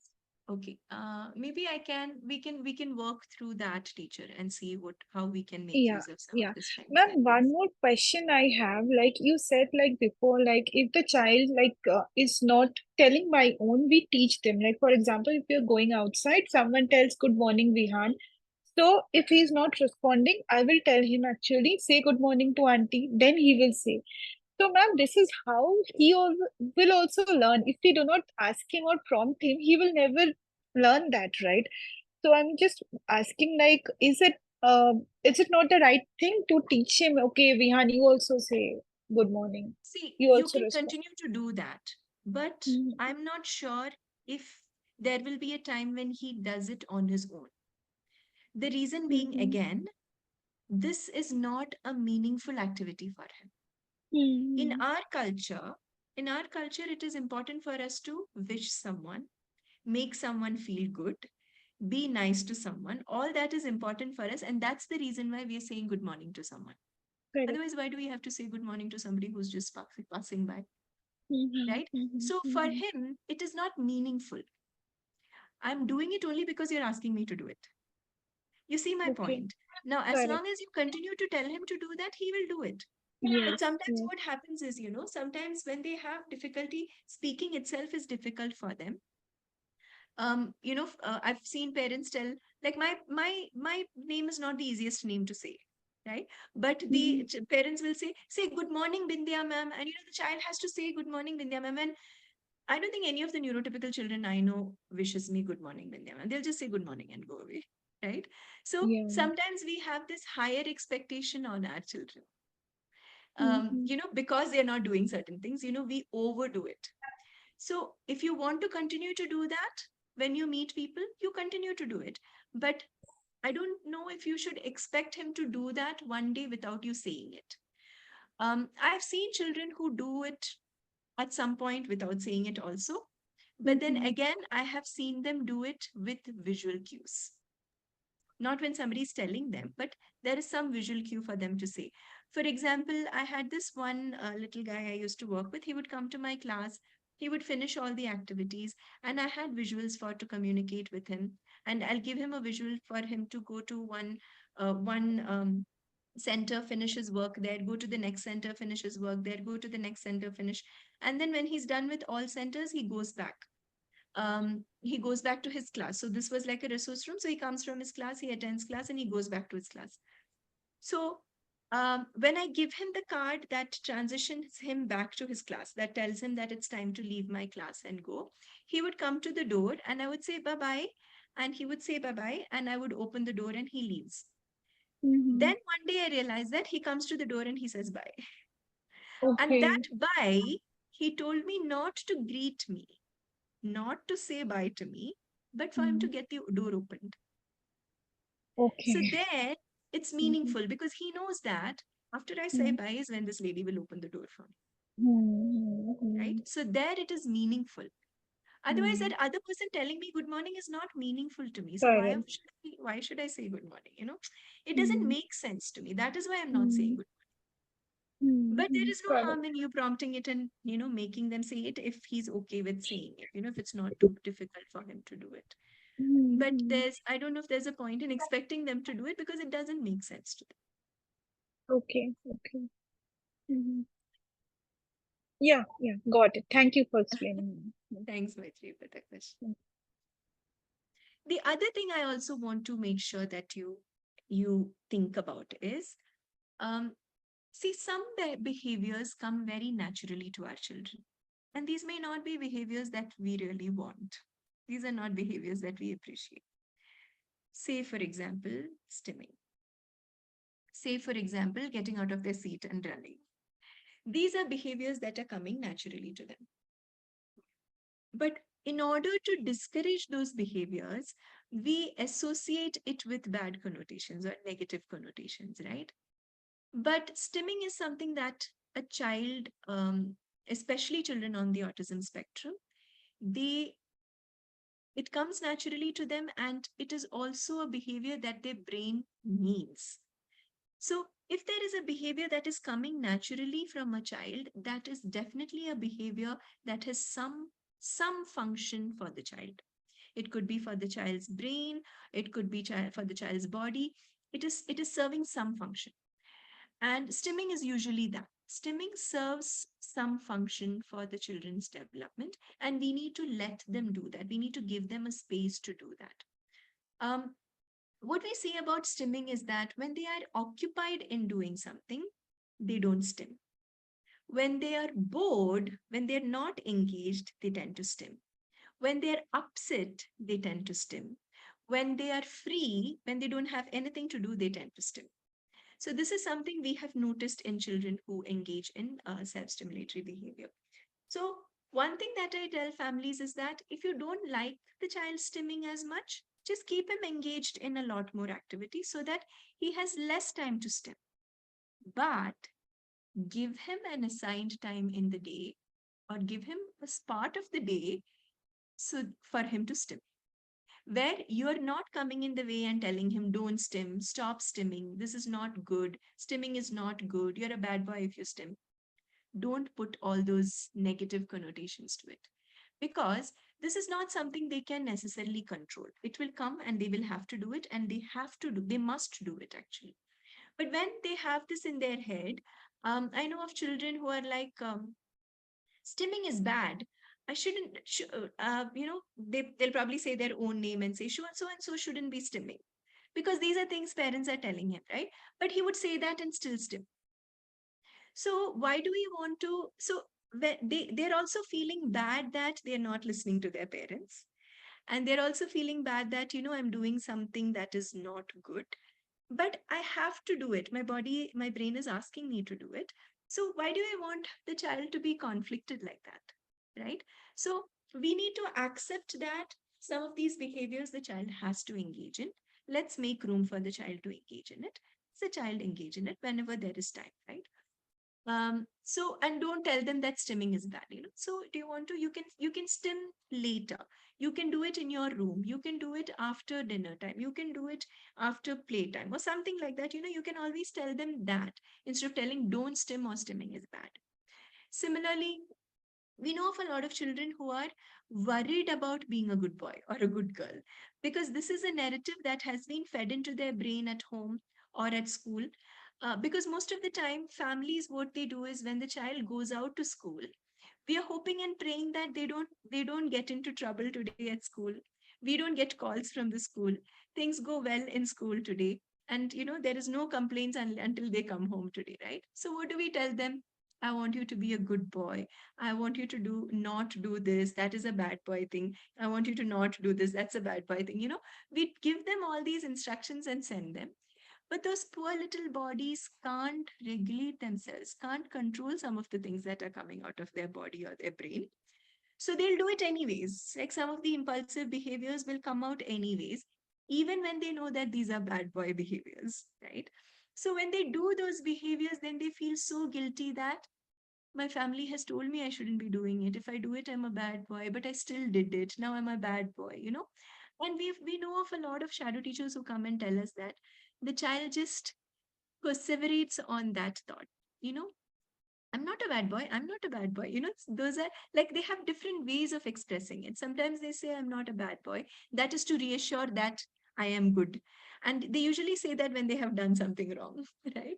Okay. Maybe we can work through that teacher and see how we can make Yeah, use of some of yeah. the strengths that Ma'am, he one has. more question I have. Like you said, like before, like if the child is not telling by own, we teach them. Like for example, if you're going outside, someone tells good morning, Vihan. So if he's not responding, I will tell him actually say good morning to auntie. Then he will say. So, ma'am, this is how will also learn. If we do not ask him or prompt him, he will never learn that, right? So I'm just asking, like, is it not the right thing to teach him? Okay, Vihan, you also say good morning. See, You you also can respond. continue to do that, but Mhm. I'm not sure if there will be a time when he does it on his own. The reason being, Mhm. again, this is not a meaningful activity for him. In Mhm. our culture, it is important for us to wish someone, make someone feel good, be nice to someone. All that is important for us, and that's the reason why we are saying good morning to someone. Correct. Otherwise, why do we have to say good morning to somebody who's just passing by, Mhm. right? Mhm. So for Mhm. him, it is not meaningful. I'm doing it only because you're asking me to do it. You see my Okay. point. Now, as Correct. long as you continue to tell him to do that, he will do it. But Yes. sometimes Yes. what happens is, sometimes when they have difficulty, speaking itself is difficult for them. I've seen parents tell, like my name is not the easiest name to say, right? But the Mhm. parents will say good morning, Bindya ma'am, and the child has to say good morning, Bindya ma'am, and I don't think any of the neurotypical children I know wishes me good morning, Bindya ma'am. They'll just say good morning and go away, right? So Yeah. sometimes we have this higher expectation on our children, Mhm. because they're not doing certain things, we overdo it. So if you want to continue to do that when you meet people, you continue to do it. But I don't know if you should expect him to do that one day without you saying it. I've seen children who do it at some point without saying it also. But then Mhm. again, I have seen them do it with visual cues. Not when somebody's telling them, but there is some visual cue for them to say. For example, I had this one little guy I used to work with. He would come to my class, he would finish all the activities, and I had visuals for to communicate with him. And I'll give him a visual for him to go to one center, finish his work there, go to the next center, finish his work there, go to the next center, finish. And then when he's done with all centers, he goes back to his class. So this was like a resource room. So he comes from his class, he attends class, and he goes back to his class. So when I give him the card that transitions him back to his class, that tells him that it's time to leave my class and go, he would come to the door and I would say bye bye. And he would say bye bye, and I would open the door and he leaves. Then Mhm. one day I realized that he comes to the door and he says bye. And that Okay. bye, he told me not to greet me, not to say bye to me, but for him to Mhm. get the door opened. So Okay. there, it's Mhm. meaningful because he knows that after I say Mhm. bye is when this lady will open the door for me, right? Mhm. So there it is meaningful. Otherwise, Mhm. that other person telling me good morning is not meaningful to me. So Correct. why should I say good morning? It doesn't Mhm. make sense to me. That is why I'm not saying Mhm. good. But there Mhm. is no Correct. harm in you prompting it and making them say it if he's okay with saying it. If it's not too difficult for him to do it. But Mhm. I don't know if there's a point in expecting them to do it because it doesn't make sense to Okay, okay. Mhm. Yeah, got it. Thank you for them. explaining. Thanks, Maitri, for the question. Mm. The other thing I also want to make sure that you think about is, um, see, some behaviors come very naturally to our children, and these may not be behaviors that we really want. These are not behaviors that we appreciate. Say, for example, stimming. Say, for example, getting out of their seat and running. These are behaviors that are coming naturally to them. But in order to discourage those behaviors, we associate it with bad connotations or negative connotations, right? But stimming is something that a child, especially children on the autism spectrum, they it comes naturally to them, and it is also a behavior that their brain needs. So if there is a behavior that is coming naturally from a child, that is definitely a behavior that has some function for the child. It could be for the child's brain, it could be for the child's body. It is serving some function. And stimming is usually that. Stimming serves some function for the children's development, and we need to let them do that. We need to give them a space to do that. Um, what we say about stimming is that when they are occupied in doing something, they don't stim. When they are bored, when they're not engaged, they tend to stim. When they're upset, they tend to stim. When they are free, when they don't have anything to do, they tend to stim. So this is something we have noticed in children who engage in self-stimulatory behavior. So one thing that I tell families is that if you don't like the child stimming as much, just keep him engaged in a lot more activity so that he has less time to stim. But give him an assigned time in the day, or give him a part of the day so for him to stim, where you're not coming in the way and telling him, don't stim, stop stimming, this is not good, stimming is not good, you're a bad boy if you stim. Don't put all those negative connotations to it, because this is not something they can necessarily control. It will come and they will have to do it, and they must do it actually. But when they have this in their head, I know of children who are like, stimming is bad. I shouldn't, they'll probably say their own name and say, so and so shouldn't be stimming. Because these are things parents are telling him, right? But he would say that and still stim. So why do we want to? So they're also feeling bad that they're not listening to their parents. And they're also feeling bad that, I'm doing something that is not good, but I have to do it. My brain is asking me to do it. So why do I want the child to be conflicted like that? Right? So we need to accept that some of these behaviors the child has to engage in. Let's make room for the child to engage in it. The child engage in it whenever there is time, right? So, and don't tell them that stimming is bad. So do you want to, you can stim later. You can do it in your room. You can do it after dinner time. You can do it after playtime or something like that. You can always tell them that instead of telling don't stim or stimming is bad. Similarly, we know of a lot of children who are worried about being a good boy or a good girl, because this is a narrative that has been fed into their brain at home or at school. Because most of the time, families, what they do is when the child goes out to school, we are hoping and praying that they don't get into trouble today at school. We don't get calls from the school. Things go well in school today, and there is no complaints until they come home today, right? So what do we tell them? I want you to be a good boy. I want you to not do this, that is a bad boy thing. I want you to not do this, that's a bad boy thing. We give them all these instructions and send them, but those poor little bodies can't regulate themselves, can't control some of the things that are coming out of their body or their brain. So they'll do it anyways. Like some of the impulsive behaviors will come out anyways, even when they know that these are bad boy behaviors, right? So when they do those behaviors, then they feel so guilty that my family has told me I shouldn't be doing it. If I do it, I'm a bad boy, but I still did it. Now I'm a bad boy. And we know of a lot of shadow teachers who come and tell us that the child just perseverates on that thought, you know, I'm not a bad boy. I'm not a bad boy. Those are like they have different ways of expressing it. Sometimes they say, I'm not a bad boy. That is to reassure that I am good. And they usually say that when they have done something wrong, right?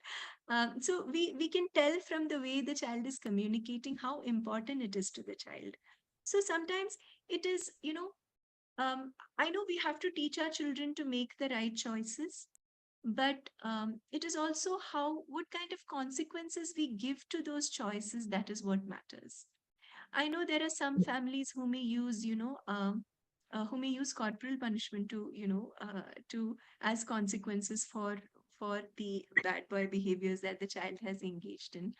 So we can tell from the way the child is communicating how important it is to the child. So sometimes it is, I know we have to teach our children to make the right choices, but it is also what kind of consequences we give to those choices, that is what matters. I know there are some families who may use, corporal punishment to, to as consequences for the bad boy behaviors that the child has engaged in.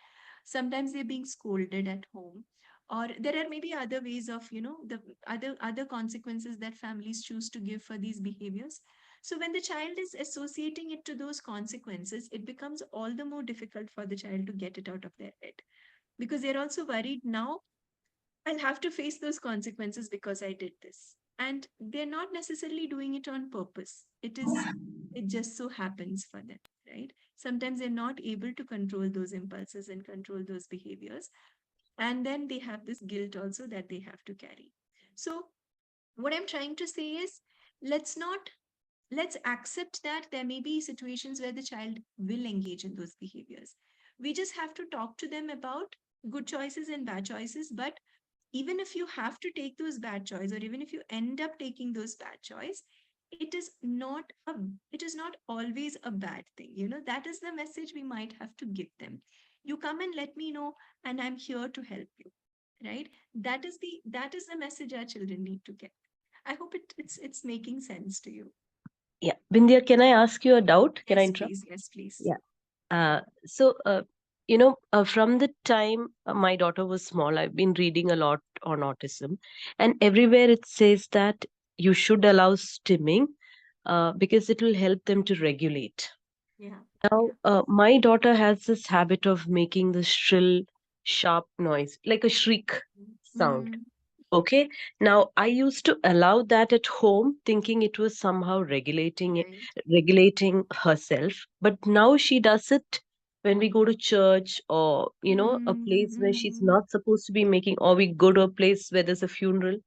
Sometimes they're being scolded at home, or there are maybe other ways of, the other consequences that families choose to give for these behaviors. So when the child is associating it to those consequences, it becomes all the more difficult for the child to get it out of their head, because they're also worried now I'll have to face those consequences because I did this. And they're not necessarily doing it on purpose. It just so happens for them, right? Sometimes they're not able to control those impulses and control those behaviors. And then they have this guilt also that they have to carry. So what I'm trying to say is, let's not let's accept that there may be situations where the child will engage in those behaviors. We just have to talk to them about good choices and bad choices. But even if you have to take those bad choices, or even if you end up taking those bad choice, it is not always a bad thing. That is the message we might have to give them. You come and let me know, and I'm here to help you, right? That is the message our children need to get. I hope it's making sense to you. Yeah, Bindya, can I ask you a doubt? Can I Yes, interrupt? please. Yes, please. Yeah. From the time my daughter was small, I've been reading a lot on autism, and everywhere it says that you should allow stimming because it will help them to regulate. Yeah. Now, my daughter has this habit of making this shrill, sharp noise, like a shriek sound. Mm, Okay. Now, I used to allow that at home, thinking it was somehow right. regulating herself. But now she does it when we go to church, or, a place where she's Mm, not supposed to be making, or we go to a place where there's a funeral.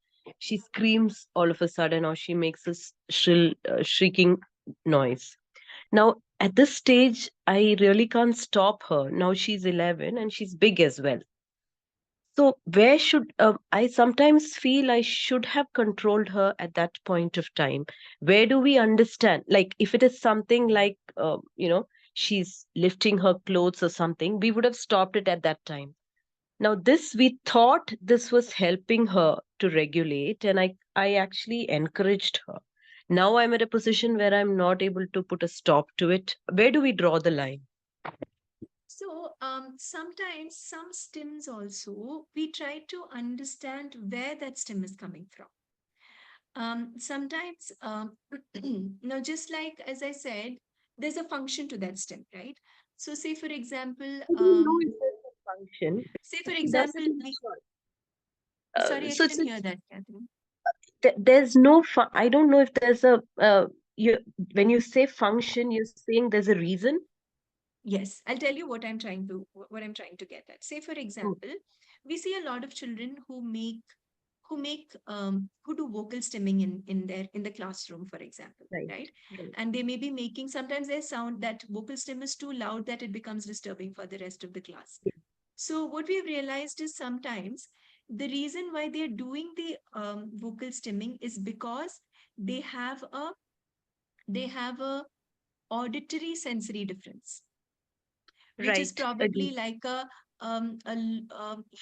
She screams all of a sudden, or she makes this shrill, shrieking noise. Now, at this stage, I really can't stop her. Now she's 11 and she's big as well. So, where should I sometimes feel I should have controlled her at that point of time? Where do we understand? Like, if it is something like, she's lifting her clothes or something, we would have stopped it at that time. Now, this we thought this was helping her to regulate, and I actually encouraged her. Now I'm at a position where I'm not able to put a stop to it. Where do we draw the line? So sometimes some stims also, we try to understand where that stim is coming from. Sometimes, just like as I said, there's a function to that stim, right? So say for example, I don't know if there's a function. say for She does example, it in a choice. sorry, I So it's, couldn't hear that, Catherine. there's no I don't know if there's a you when you say function, you're saying there's a reason. Yes, I'll tell you what I'm trying to get at. Say for Oh, example, we see a lot of children who do vocal stimming in the classroom, for example, right, right? right. And they may be making, sometimes their sound, that vocal stim is too loud that it becomes disturbing for the rest of the class. So what we've realized is sometimes the reason why they're doing the vocal stimming is because they have a auditory sensory difference, which is Right. probably Agree. like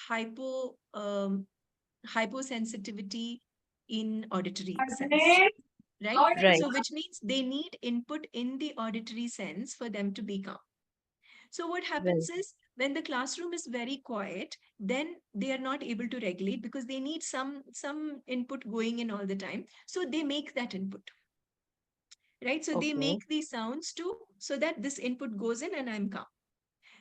hypo hyposensitivity in auditory sense, right? Right. So which means they need input in the auditory sense for them to be calm. So what Right. happens is, when the classroom is very quiet, then they are not able to regulate because they need some input going in all the time. So they make that input, right? So they Okay. make these sounds too, so that this input goes in and I'm calm.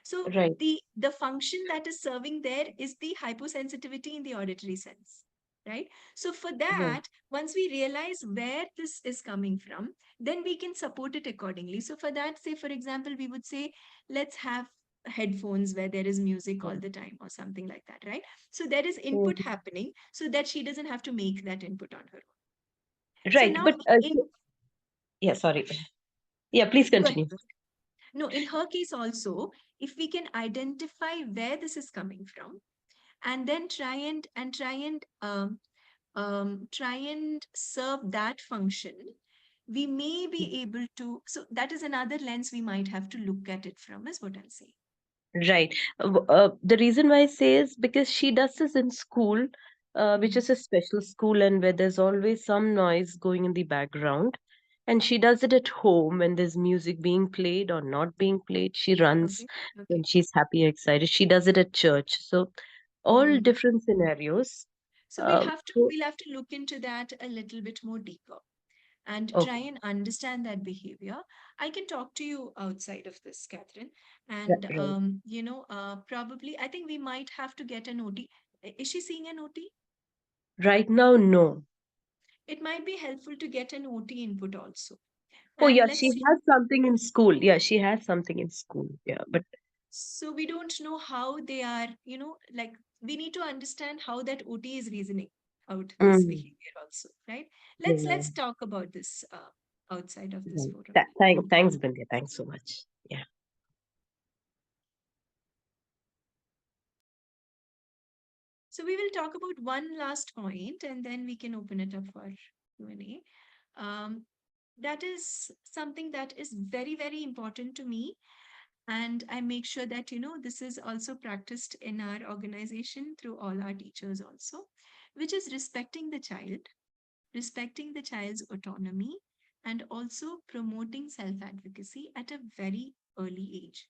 So Right. the function that is serving there is the hyposensitivity in the auditory sense, right? So for Right. that, once we realize where this is coming from, then we can support it accordingly. So for that, say for example, we would say, let's have headphones where there is music all the time or something like that, right? So there is input happening so that she doesn't have to make that input on her own. So Right. now But in yeah, sorry. Yeah, please go ahead. continue. No, in her case also, if we can identify where this is coming from, and then try and serve that function, we may be able to. So that is another lens we might have to look at it from, is what I'll say. Right. The reason why I say is because she does this in school, which is a special school, and where there's always some noise going in the background. And she does it at home when there's music being played or not being played. She runs Okay. when she's happy, excited. She does it at church. So all different scenarios. So So, we'll have to look into that a little bit more deeper and try okay. and understand that behavior. I can talk to you outside of this, Catherine, Yeah, and right. probably I think we might have to get an OT. Is she seeing an OT? Right now, no. It might be helpful to get an OT input also. Oh, And yeah, let's she see. has something in school. Yeah, she has something in school. Yeah, but So we don't know how they are, like we need to understand how that OT is reasoning out this mm, behavior also, right? Let's yeah, let's talk about this outside of this right. forum. Thanks, Bindia. Thanks so much. Yeah. So we will talk about one last point and then we can open it up for Q&A. That is something that is very, very important to me. And I make sure that, this is also practiced in our organization through all our teachers also, which is respecting the child's autonomy, and also promoting self-advocacy at a very early age.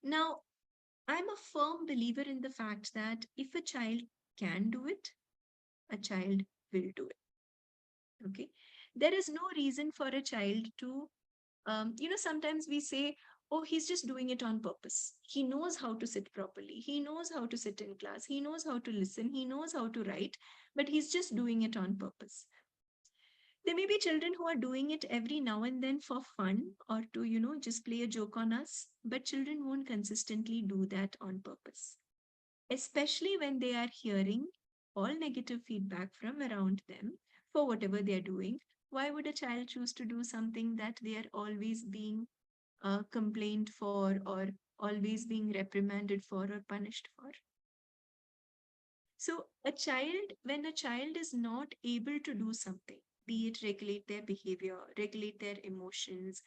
Now, I'm a firm believer in the fact that if a child can do it, a child will do it. Okay. There is no reason for a child to, sometimes we say, oh, he's just doing it on purpose. He knows how to sit properly. He knows how to sit in class. He knows how to listen. He knows how to write, but he's just doing it on purpose. There may be children who are doing it every now and then for fun or to, just play a joke on us, but children won't consistently do that on purpose, especially when they are hearing all negative feedback from around them for whatever they're doing. Why would a child choose to do something that they are always being complained for, or always being reprimanded for or punished for? So when a child is not able to do something, be it regulate their behavior, regulate their emotions,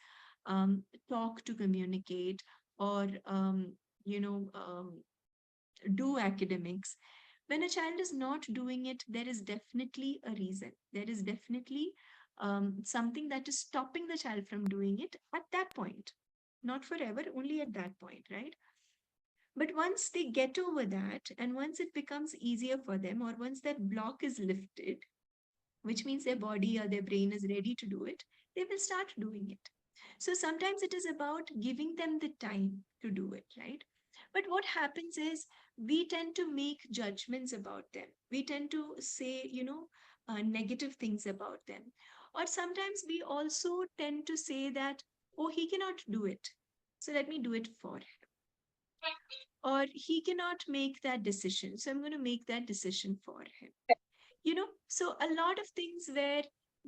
talk to communicate, or do academics, when a child is not doing it, there is definitely a reason. There is definitely something that is stopping the child from doing it at that point. Not forever, only at that point, right? But once they get over that, and once it becomes easier for them, or once that block is lifted, which means their body or their brain is ready to do it, they will start doing it. So sometimes it is about giving them the time to do it, right? But what happens is we tend to make judgments about them. We tend to say, negative things about them. Or sometimes we also tend to say that, oh, he cannot do it, so let me do it for him. Or he cannot make that decision, so I'm going to make that decision for him. So a lot of things where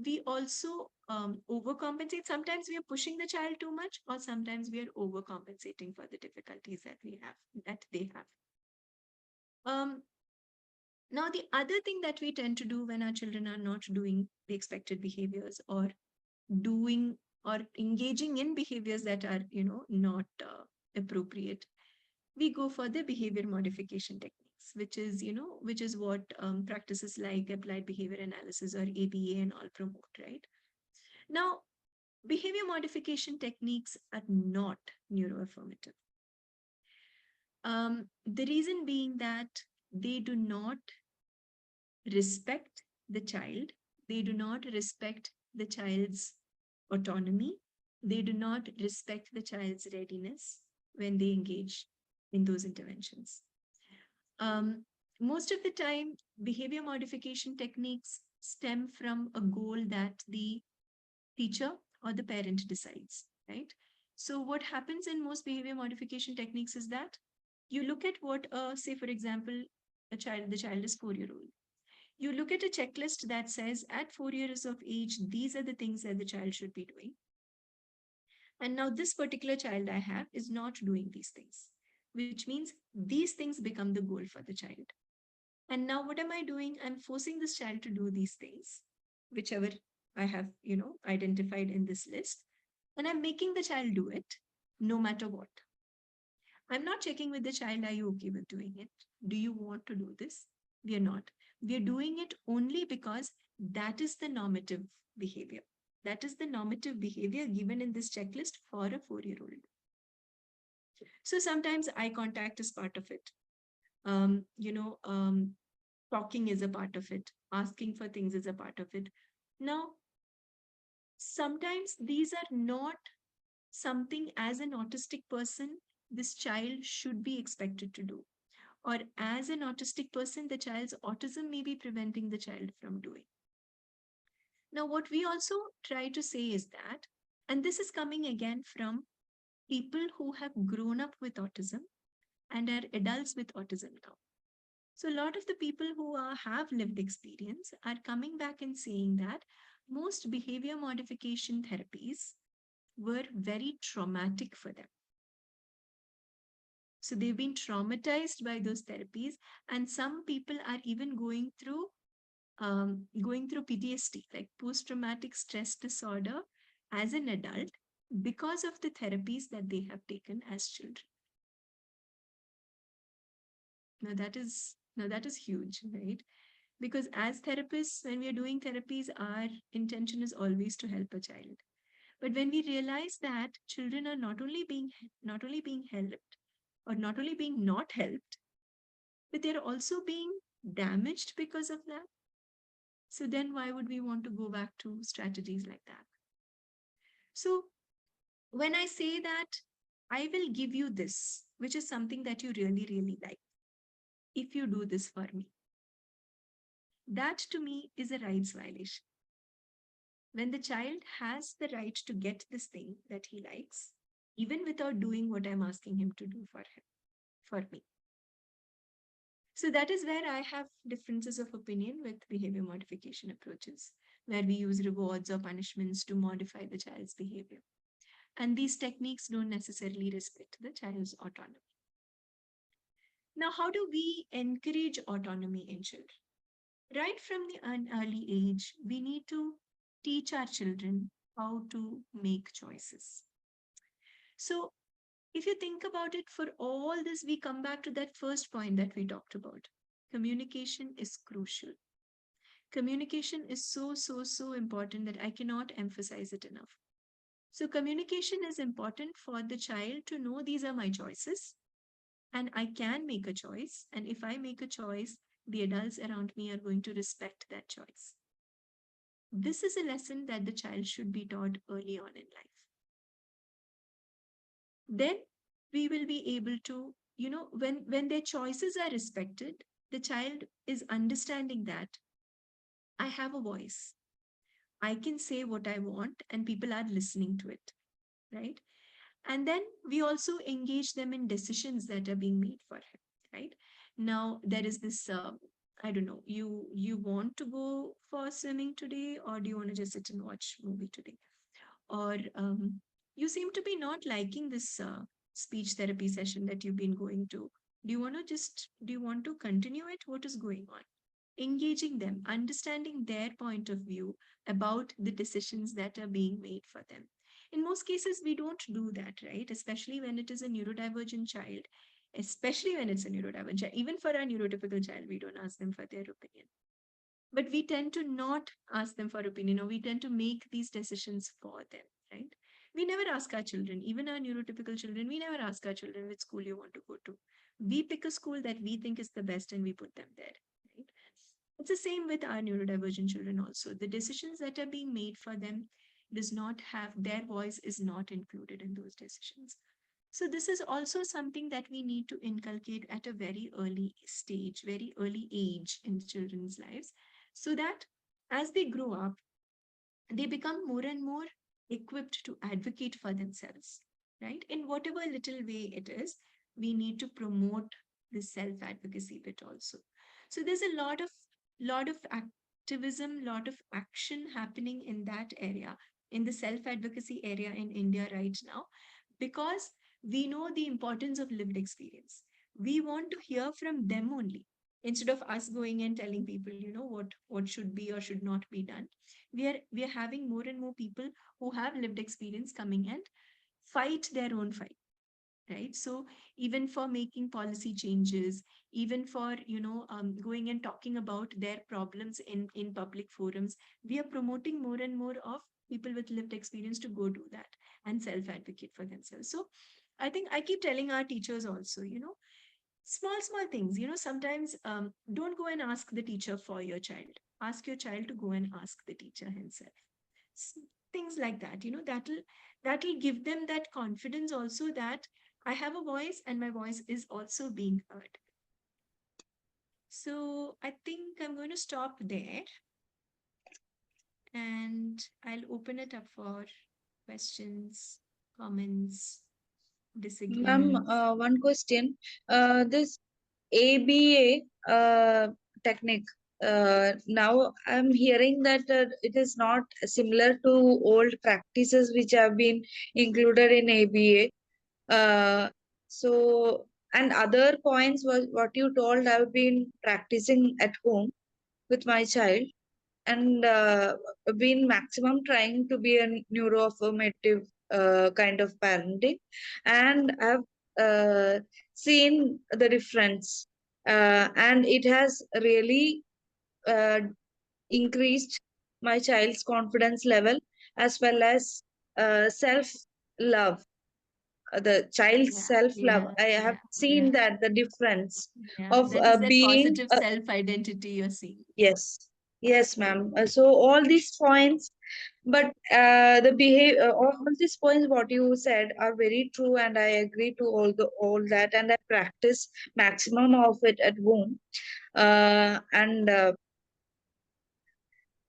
we also overcompensate. Sometimes we are pushing the child too much, or sometimes we are overcompensating for the difficulties that they have. Now, the other thing that we tend to do when our children are not doing the expected behaviors, or doing or engaging in behaviors that are, not appropriate, we go for the behavior modification techniques, which is what practices like applied behavior analysis or ABA and all promote, right? Now, behavior modification techniques are not neuroaffirmative. The reason being that they do not respect the child, they do not respect the child's autonomy, they do not respect the child's readiness when they engage in those interventions. Most of the time, behavior modification techniques stem from a goal that the teacher or the parent decides, right? So what happens in most behavior modification techniques is that you look at what, say for example, the child is 4-year-old. You look at a checklist that says at 4 years of age, these are the things that the child should be doing. And now this particular child I have is not doing these things, which means these things become the goal for the child. And now what am I doing? I'm forcing this child to do these things, whichever I have, identified in this list. And I'm making the child do it no matter what. I'm not checking with the child, are you okay with doing it? Do you want to do this? We are not. We are doing it only because that is the normative behavior. That is the normative behavior given in this checklist for a 4-year-old. So sometimes eye contact is part of it. Talking is a part of it. Asking for things is a part of it. Now, sometimes these are not something as an autistic person this child should be expected to do, or as an autistic person the child's autism may be preventing the child from doing. Now what we also try to say is that, and this is coming again from people who have grown up with autism and are adults with autism now. So a lot of the people who have lived experience are coming back and saying that most behavior modification therapies were very traumatic for them. So they've been traumatized by those therapies, and some people are even going through PTSD, like post-traumatic stress disorder, as an adult because of the therapies that they have taken as children. Now that is huge, right? Because as therapists, when we are doing therapies, our intention is always to help a child. But when we realize that children are not only being helped, or not only being not helped, but they're also being damaged because of that. So then why would we want to go back to strategies like that? So when I say that I will give you this, which is something that you really, really like, if you do this for me, that to me is a rights violation. When the child has the right to get this thing that he likes, even without doing what I'm asking him to do for me. So that is where I have differences of opinion with behavior modification approaches, where we use rewards or punishments to modify the child's behavior. And these techniques don't necessarily respect the child's autonomy. Now, how do we encourage autonomy in children? Right from an early age, we need to teach our children how to make choices. So if you think about it, for all this, we come back to that first point that we talked about. Communication is crucial. Communication is so important that I cannot emphasize it enough. So communication is important for the child to know these are my choices and I can make a choice. And if I make a choice, the adults around me are going to respect that choice. This is a lesson that the child should be taught early on in life. Then we will be able to, when their choices are respected, the child is understanding that I have a voice. I can say what I want and people are listening to it, right? And then we also engage them in decisions that are being made for him, right? Now there is this, I don't know, you want to go for swimming today, or do you want to just sit and watch movie today? Or you seem to be not liking this speech therapy session that you've been going to. Do you want to continue it? What is going on? Engaging them, understanding their point of view about the decisions that are being made for them. In most cases, we don't do that, right? Especially when it is a neurodivergent child, even for a neurotypical child, we don't ask them for their opinion. But we tend to not ask them for opinion, or we tend to make these decisions for them, right? We never ask our children, even our neurotypical children, we never ask our children which school you want to go to. We pick a school that we think is the best and we put them there, right? It's the same with our neurodivergent children also. The decisions that are being made for them does not have, their voice is not included in those decisions. So this is also something that we need to inculcate at a very early stage, very early age in children's lives, so that as they grow up, they become more and more equipped to advocate for themselves. right? In whatever little way it is, we need to promote this self-advocacy bit also. So there's a lot of activism, lot of action happening in that area, in the self-advocacy area in India right now, because we know the importance of lived experience. We want to hear from them only. Instead of us going and telling people, what should be or should not be done, we are having more and more people who have lived experience coming and fight their own fight, right? So even for making policy changes, even for going and talking about their problems in public forums, we are promoting more and more of people with lived experience to go do that and self advocate for themselves. So I think I keep telling our teachers also, small things, sometimes don't go and ask the teacher for your child, ask your child to go and ask the teacher himself. Things like that, that'll give them that confidence also, that I have a voice and my voice is also being heard. So I think I'm going to stop there and I'll open it up for questions, comments, Ma'am, disagreements. one question. This ABA technique. Now I'm hearing that it is not similar to old practices which have been included in ABA. So, and other points was what you told. I've been practicing at home with my child, and been maximum trying to be a neuro-affirmative kind of parenting, and I've seen the difference, and it has really uh, increased my child's confidence level as well as self love, the child's Yeah, self love. yeah, I have yeah, seen yeah, that the difference yeah. of That is that being positive self identity you're seeing. yes, yes, ma'am. So all these points, but the behavior, all these points, what you said, are very true, and I agree to all that, and I practice maximum of it at home. And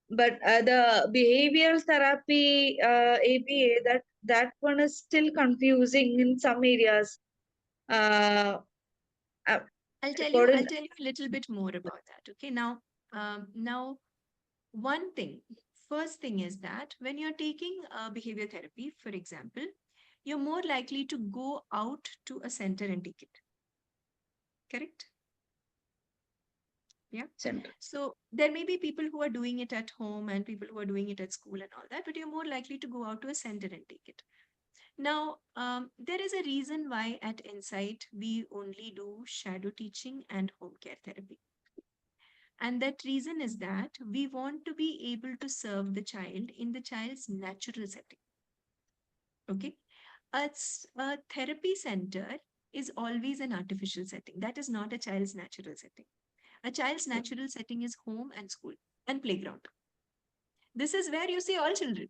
but the behavioral therapy ABA, that one is still confusing in some areas. Uh, uh, I'll according, tell you a little bit more about that. Okay. Now, one thing, first thing is that when you're taking behavior therapy, for example, you're more likely to go out to a center and take it. Correct? Yeah. center. So there may be people who are doing it at home and people who are doing it at school and all that, but you're more likely to go out to a center and take it. Now, there is a reason why at Insight we only do shadow teaching and home care therapy. And that reason is that we want to be able to serve the child in the child's natural setting. Okay. A therapy center is always an artificial setting. That is not a child's natural setting. A child's natural setting is home and school and playground. This is where you see all children.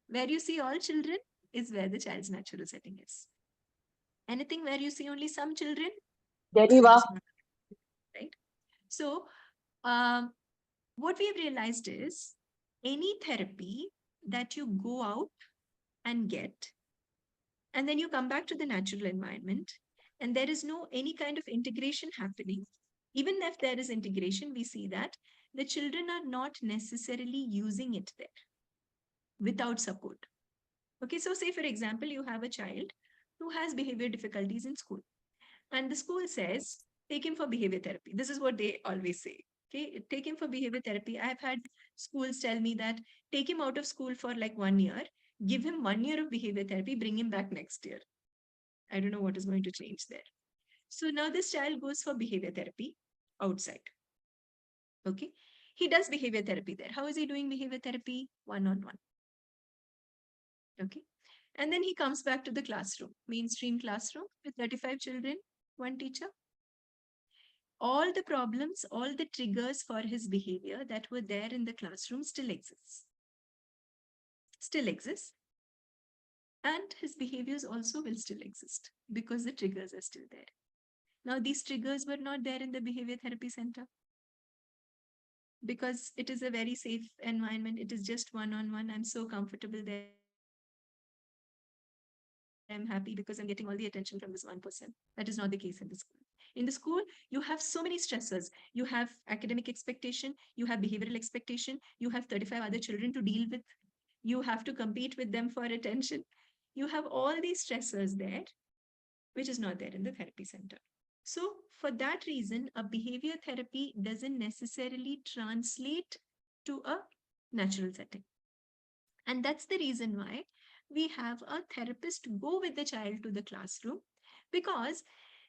Where you see all children is where the child's natural setting is. Anything where you see only some children, it is not, right? So, what we've realized is any therapy that you go out and get, and then you come back to the natural environment, and there is no any kind of integration happening. Even if there is integration, we see that the children are not necessarily using it there without support. Okay, so say for example, you have a child who has behavior difficulties in school, and the school says, take him for behavior therapy. This is what they always say. Okay, take him for behavior therapy. I've had schools tell me that take him out of school for like 1 year, give him 1 year of behavior therapy, bring him back next year. I don't know what is going to change there. So now this child goes for behavior therapy outside. Okay, he does behavior therapy there. How is he doing behavior therapy? One-on-one. Okay, and then he comes back to the classroom, mainstream classroom with 35 children, one teacher. All the problems, all the triggers for his behavior that were there in the classroom still exists. Still exists. And his behaviors also will still exist because the triggers are still there. Now, these triggers were not there in the behavior therapy center because it is a very safe environment. It is just one-on-one. I'm so comfortable there. I'm happy because I'm getting all the attention from this one person. That is not the case in the school. In the school, you have so many stressors. You have academic expectation, you have behavioral expectation, you have 35 other children to deal with. You have to compete with them for attention. You have all these stressors there, which is not there in the therapy center. So for that reason, a behavior therapy doesn't necessarily translate to a natural setting. And that's the reason why we have a therapist go with the child to the classroom, because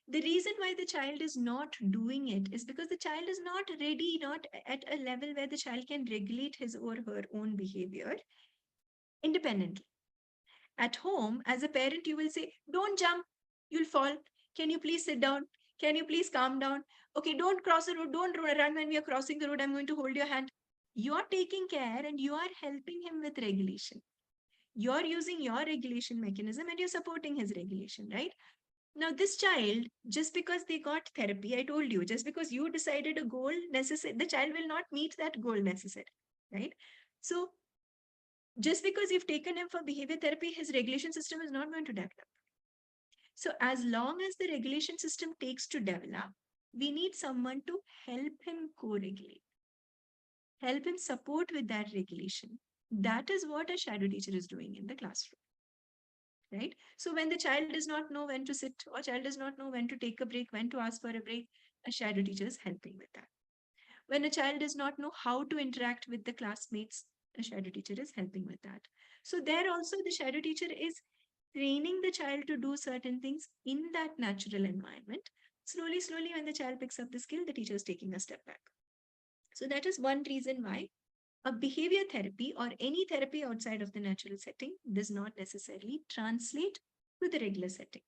the reason why the child is not doing it is because the child is not ready, not at a level where the child can regulate his or her own behavior independently. At home, as a parent, you will say, don't jump, you'll fall. Can you please sit down? Can you please calm down? Okay, don't cross the road, don't run when we are crossing the road, I'm going to hold your hand. You're taking care and you are helping him with regulation. You're using your regulation mechanism and you're supporting his regulation, right? Now, this child, just because they got therapy, I told you, just because you decided a goal necessary, the child will not meet that goal necessary, right? So, just because you've taken him for behavior therapy, his regulation system is not going to develop. So, as long as the regulation system takes to develop, we need someone to help him co-regulate, help him support with that regulation. That is what a shadow teacher is doing in the classroom. Right? So when the child does not know when to sit, or child does not know when to take a break, when to ask for a break, a shadow teacher is helping with that. When a child does not know how to interact with the classmates, a shadow teacher is helping with that. So there also the shadow teacher is training the child to do certain things in that natural environment. Slowly, slowly, when the child picks up the skill, the teacher is taking a step back. So that is one reason why a behavior therapy or any therapy outside of the natural setting does not necessarily translate to the regular setting.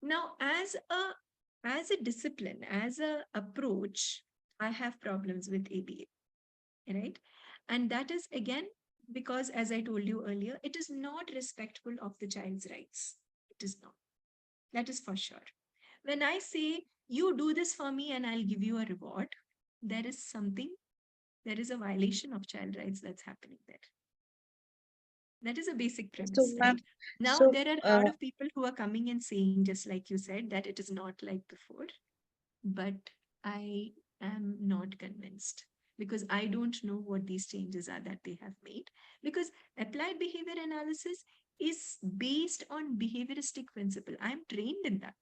Now, as a discipline, as a approach, I have problems with ABA, right? And that is again because, as I told you earlier, it is not respectful of the child's rights. It is not. That is for sure. When I say, you do this for me and I'll give you a reward, there is a violation of child rights that's happening there. That is a basic premise, So, right? ma'am, Now, so there are a lot of people who are coming and saying, just like you said, that it is not like before. But I am not convinced, because I don't know what these changes are that they have made. Because applied behavior analysis is based on behavioristic principle. I'm trained in that.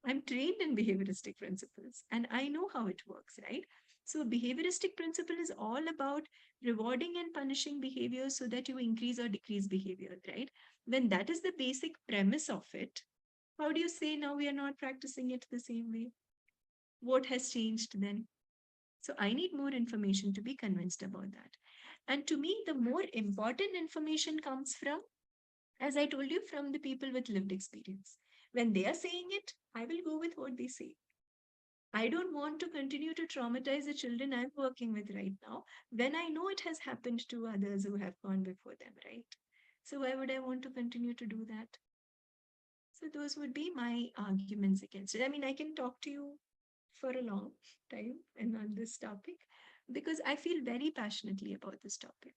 I'm trained in behavioristic principles and I know how it works, right? So behavioristic principle is all about rewarding and punishing behavior so that you increase or decrease behavior, right? When that is the basic premise of it, how do you say now we are not practicing it the same way? What has changed then? So I need more information to be convinced about that. And to me, the more important information comes from, as I told you, from the people with lived experience. When they are saying it, I will go with what they say. I don't want to continue to traumatize the children I'm working with right now when I know it has happened to others who have gone before them, right? So why would I want to continue to do that? So those would be my arguments against it. I mean, I can talk to you for a long time and on this topic because I feel very passionately about this topic.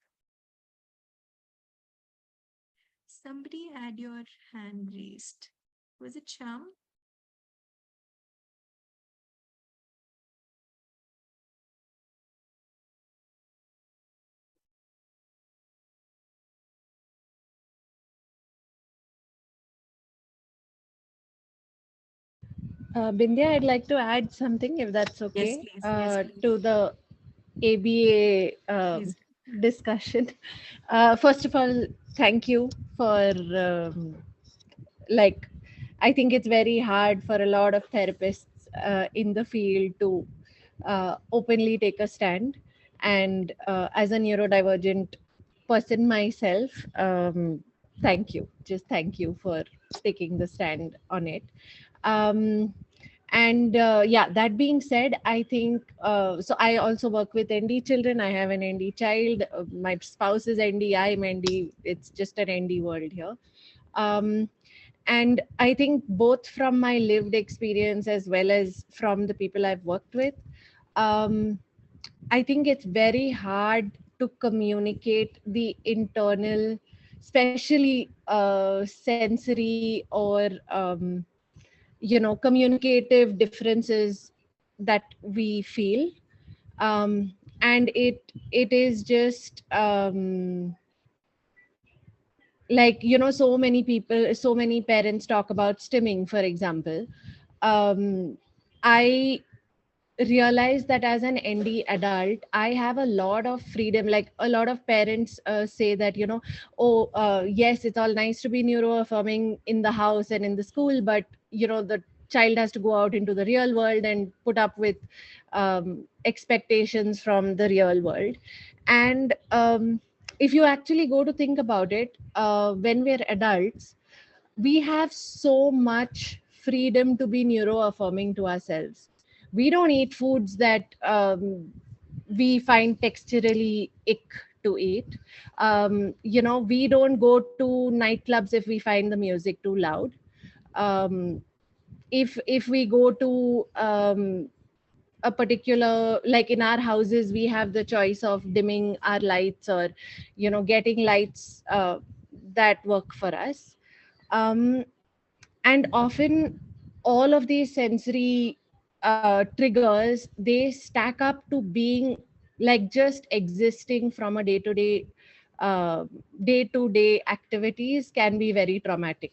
Somebody had your hand raised. Was it Sham? Bindya, I'd like to add something, if that's Yes, okay, please. Yes, please. to the ABA Please. discussion. First of all, thank you for like, I think it's very hard for a lot of therapists in the field to openly take a stand. And as a neurodivergent person myself, thank you. Just thank you for taking the stand on it. And yeah, that being said, I think so I also work with ND children. I have an ND child. My spouse is ND, I'm ND. It's just an ND world here. And I think both from my lived experience as well as from the people I've worked with, I think it's very hard to communicate the internal especially sensory or communicative differences that we feel. And it is just like, so many people, so many parents talk about stimming, for example. I realize that as an ND adult, I have a lot of freedom. Like, a lot of parents say that, oh, yes, it's all nice to be neuroaffirming in the house and in the school, but, the child has to go out into the real world and put up with expectations from the real world. And if you actually go to think about it, when we're adults, we have so much freedom to be neuroaffirming to ourselves. We don't eat foods that we find texturally ick to eat. We don't go to nightclubs if we find the music too loud. If we go to a particular, like in our houses, we have the choice of dimming our lights, or getting lights that work for us. And often all of these sensory triggers, they stack up to being like just existing from a day-to-day activities can be very traumatic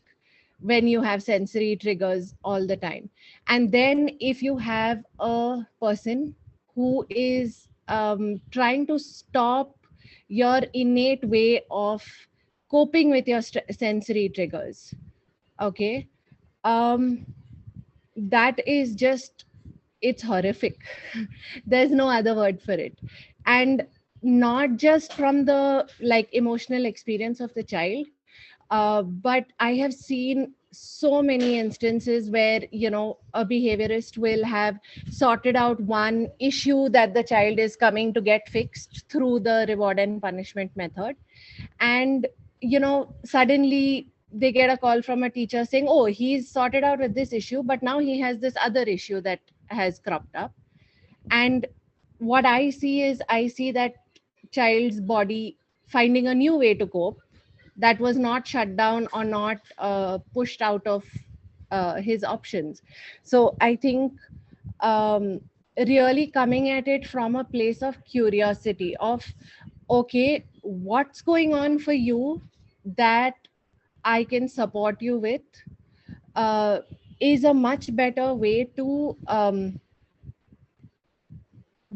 when you have sensory triggers all the time. And then if you have a person who is trying to stop your innate way of coping with your sensory triggers, okay, um that is just, it's horrific. There's no other word for it. And not just from the like emotional experience of the child, but I have seen so many instances where a behaviorist will have sorted out one issue that the child is coming to get fixed through the reward and punishment method, and suddenly they get a call from a teacher saying, oh, he's sorted out with this issue, but now he has this other issue that has cropped up. And what I see that child's body finding a new way to cope, that was not shut down or not pushed out of his options. So I think really coming at it from a place of curiosity of, okay, what's going on for you that I can support you with, uh, is a much better way to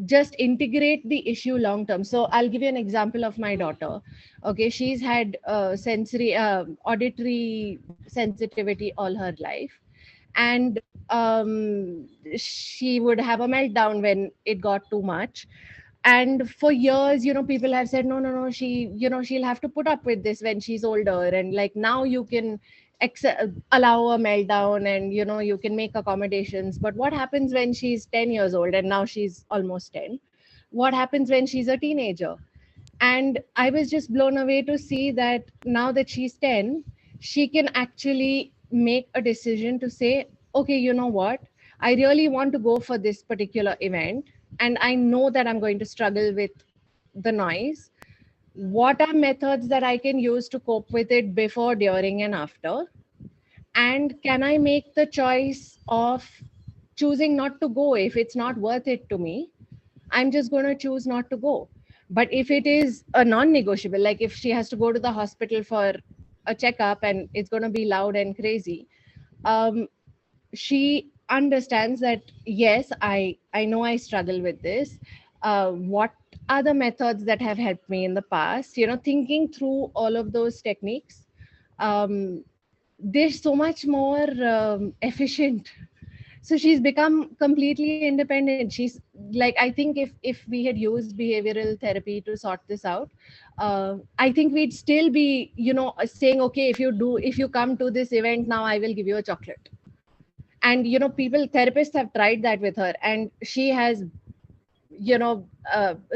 just integrate the issue long term. So I'll give you an example of my daughter. Okay, she's had sensory auditory sensitivity all her life, and she would have a meltdown when it got too much. And for years, people have said, no, she'll have to put up with this when she's older, and like now you can allow a meltdown, and you can make accommodations. But what happens when she's 10 years old, and now she's almost 10? What happens when she's a teenager? And I was just blown away to see that now that she's 10, she can actually make a decision to say, okay, you know what, I really want to go for this particular event, and I know that I'm going to struggle with the noise. What are methods that I can use to cope with it before, during, and after? And can I make the choice of choosing not to go? If it's not worth it to me, I'm just going to choose not to go. But if it is a non-negotiable, like if she has to go to the hospital for a checkup and it's going to be loud and crazy, she understands that, yes, I know I struggle with this. What are the methods that have helped me in the past? Thinking through all of those techniques, they're so much more efficient. So she's become completely independent. She's like, I think if we had used behavioral therapy to sort this out, I think we'd still be saying, okay, if you come to this event now, I will give you a chocolate. And therapists have tried that with her, and she has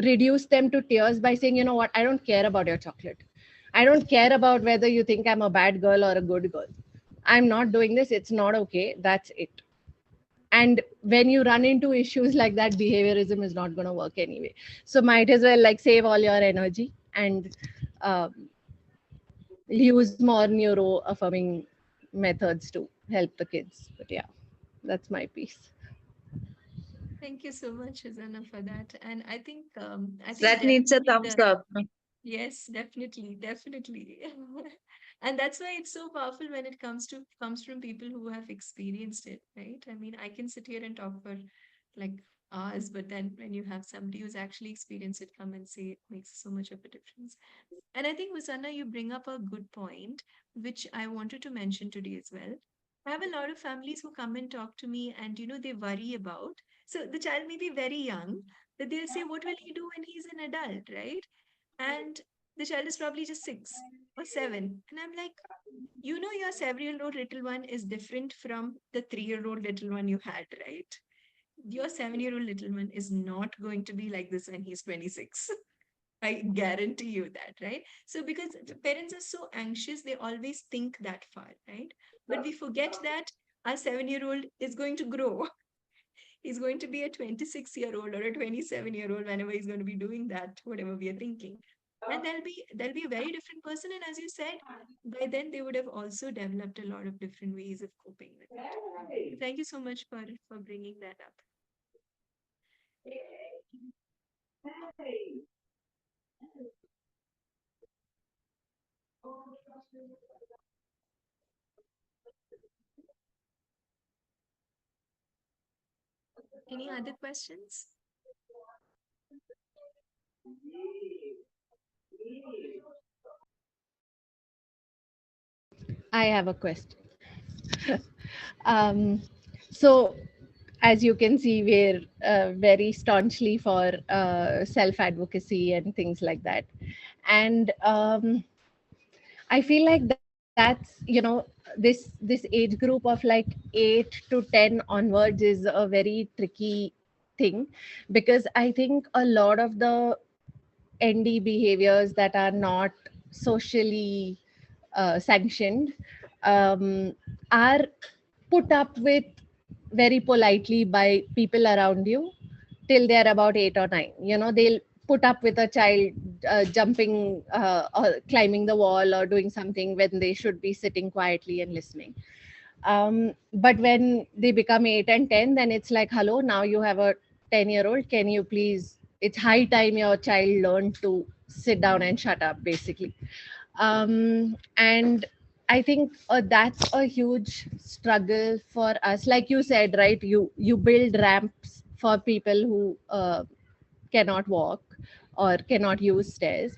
reduced them to tears by saying, you know what, I don't care about your chocolate. I don't care about whether you think I'm a bad girl or a good girl. I'm not doing this. It's not okay. That's it. And when you run into issues like that, behaviorism is not going to work anyway. So might as well like save all your energy and use more neuro-affirming methods to help the kids. But yeah, that's my piece. Thank you so much, Hosanna, for that. And I think That needs a definitely thumbs up. yes, definitely, definitely. And that's why it's so powerful when it comes from people who have experienced it, right? I mean, I can sit here and talk for like hours, but then when you have somebody who's actually experienced it come and say, it makes so much of a difference. And I think, Hosanna, you bring up a good point, which I wanted to mention today as well. I have a lot of families who come and talk to me and, they worry about. So the child may be very young, but they'll say, what will he do when he's an adult, right? And the child is probably just 6 or 7. And I'm like, your 7-year-old little one is different from the 3-year-old little one you had, right? Your 7-year-old little one is not going to be like this when he's 26. I guarantee you that, right? So because the parents are so anxious, they always think that far, right? But we forget that our 7-year-old is going to grow. He's going to be a 26-year-old or a 27-year-old whenever he's going to be doing that, whatever we are thinking. And they'll be a very different person. And as you said, by then they would have also developed a lot of different ways of coping with it. So thank you so much for bringing that up. Any other questions? I have a question. So, as you can see, we're very staunchly for self-advocacy and things like that. And I feel like this age group of like 8 to 10 onwards is a very tricky thing, because I think a lot of the ND behaviors that are not socially sanctioned are put up with very politely by people around you till they're about 8 or 9. They'll put up with a child jumping or climbing the wall or doing something when they should be sitting quietly and listening. But when they become 8 and 10, then it's like, hello, now you have a 10-year-old. Can you please? It's high time your child learned to sit down and shut up, basically. And I think that's a huge struggle for us. Like you said, right? You build ramps for people who cannot walk or cannot use stairs.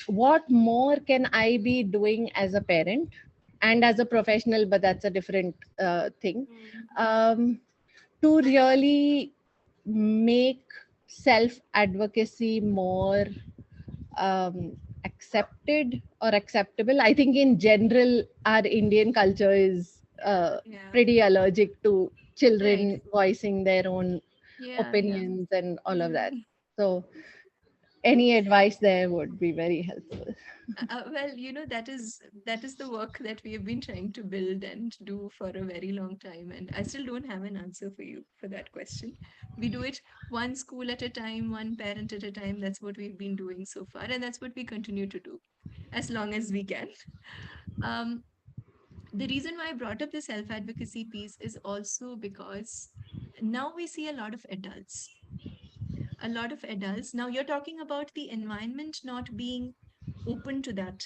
What more can I be doing as a parent and as a professional? But that's a different thing. To really make self advocacy more accepted or acceptable. I think in general, our Indian culture is pretty allergic to children voicing their own opinions and all of that. So, any advice there would be very helpful. Well, that is the work that we have been trying to build and do for a very long time, and I still don't have an answer for you for that question. We do it one school at a time, one parent at a time. That's what we've been doing so far, and that's what we continue to do as long as we can. Um, the reason why I brought up the self-advocacy piece is also because now we see a lot of adults. Now you're talking about the environment not being open to that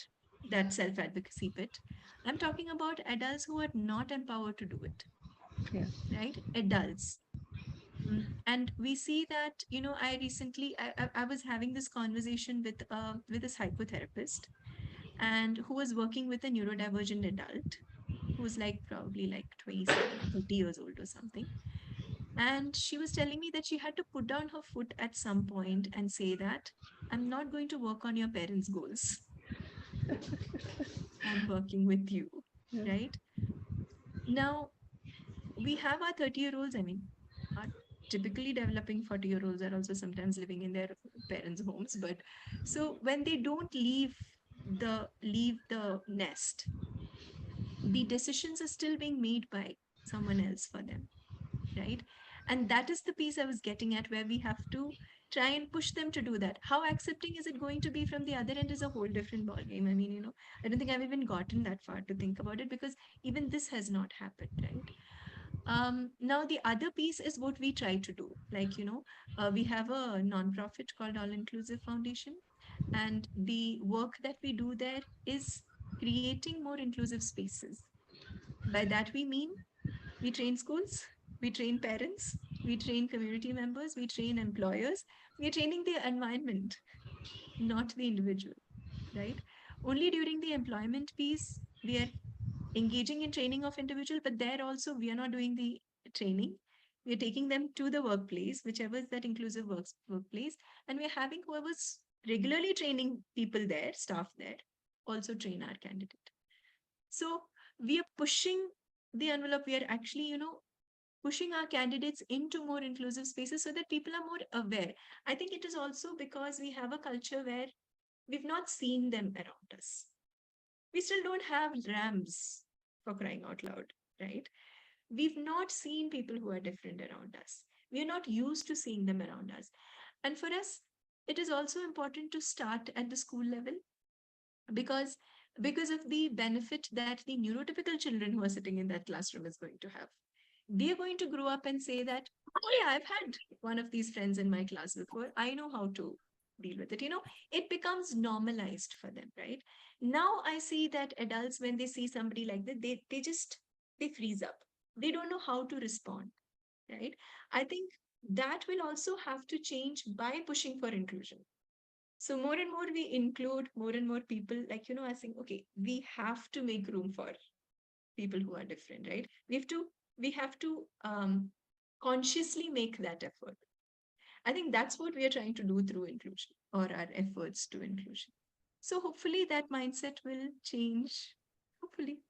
self-advocacy bit. I'm talking about adults who are not empowered to do it. Yeah. Right, adults. And we see that, I was having this conversation with a psychotherapist, and who was working with a neurodivergent adult who's like probably like 27 or 30 years old or something. And she was telling me that she had to put down her foot at some point and say that I'm not going to work on your parents' goals. I'm working with you, right? Now, we have our 30-year-olds. I mean, our typically developing 40-year-olds are also sometimes living in their parents' homes. But so when they don't leave the nest, the decisions are still being made by someone else for them, right? And that is the piece I was getting at, where we have to try and push them to do that. How accepting is it going to be from the other end is a whole different ballgame. I mean, I don't think I've even gotten that far to think about it, because even this has not happened, right? Now the other piece is what we try to do. Like, we have a nonprofit called All Inclusive Foundation, and the work that we do there is creating more inclusive spaces. By that we mean we train schools, we train parents, we train community members, we train employers. We're training the environment, not the individual, right? Only during the employment piece, we are engaging in training of individual, but there also we are not doing the training. We are taking them to the workplace, whichever is that inclusive workplace, and we're having whoever's regularly training people there, staff there, also train our candidate. So we are pushing the envelope. We are actually, pushing our candidates into more inclusive spaces so that people are more aware. I think it is also because we have a culture where we've not seen them around us. We still don't have ramps, for crying out loud, right? We've not seen people who are different around us. We are not used to seeing them around us. And for us, it is also important to start at the school level, because of the benefit that the neurotypical children who are sitting in that classroom is going to have. They are going to grow up and say that, oh yeah, I've had one of these friends in my class before. I know how to deal with it. It becomes normalized for them, right? Now I see that adults, when they see somebody like that, they freeze up. They don't know how to respond, right? I think that will also have to change by pushing for inclusion. So more and more we include more and more people, like, I think, okay, we have to make room for people who are different, right? We have to consciously make that effort. I think that's what we are trying to do through inclusion, or our efforts to inclusion. So hopefully that mindset will change. Hopefully.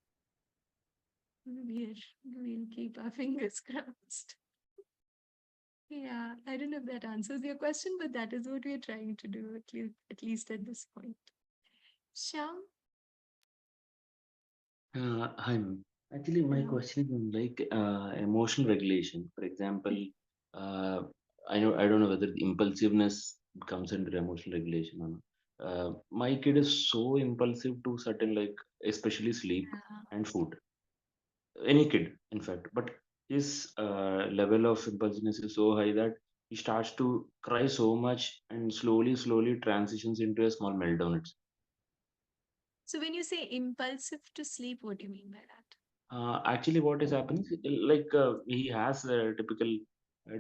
We'll keep our fingers crossed. Yeah, I don't know if that answers your question, but that is what we're trying to do, at least at this point. Sham? Hi, ma'am. Actually, my Hello. question is on emotional regulation. For example, uh, I don't know whether the impulsiveness comes under emotional regulation or not. My kid is so impulsive to certain, especially sleep Yeah. and food. Any kid, in fact, but his level of impulsiveness is so high that he starts to cry so much and slowly transitions into a small meltdown. So when you say impulsive to sleep, what do you mean by that? Actually, what is happening? He has a typical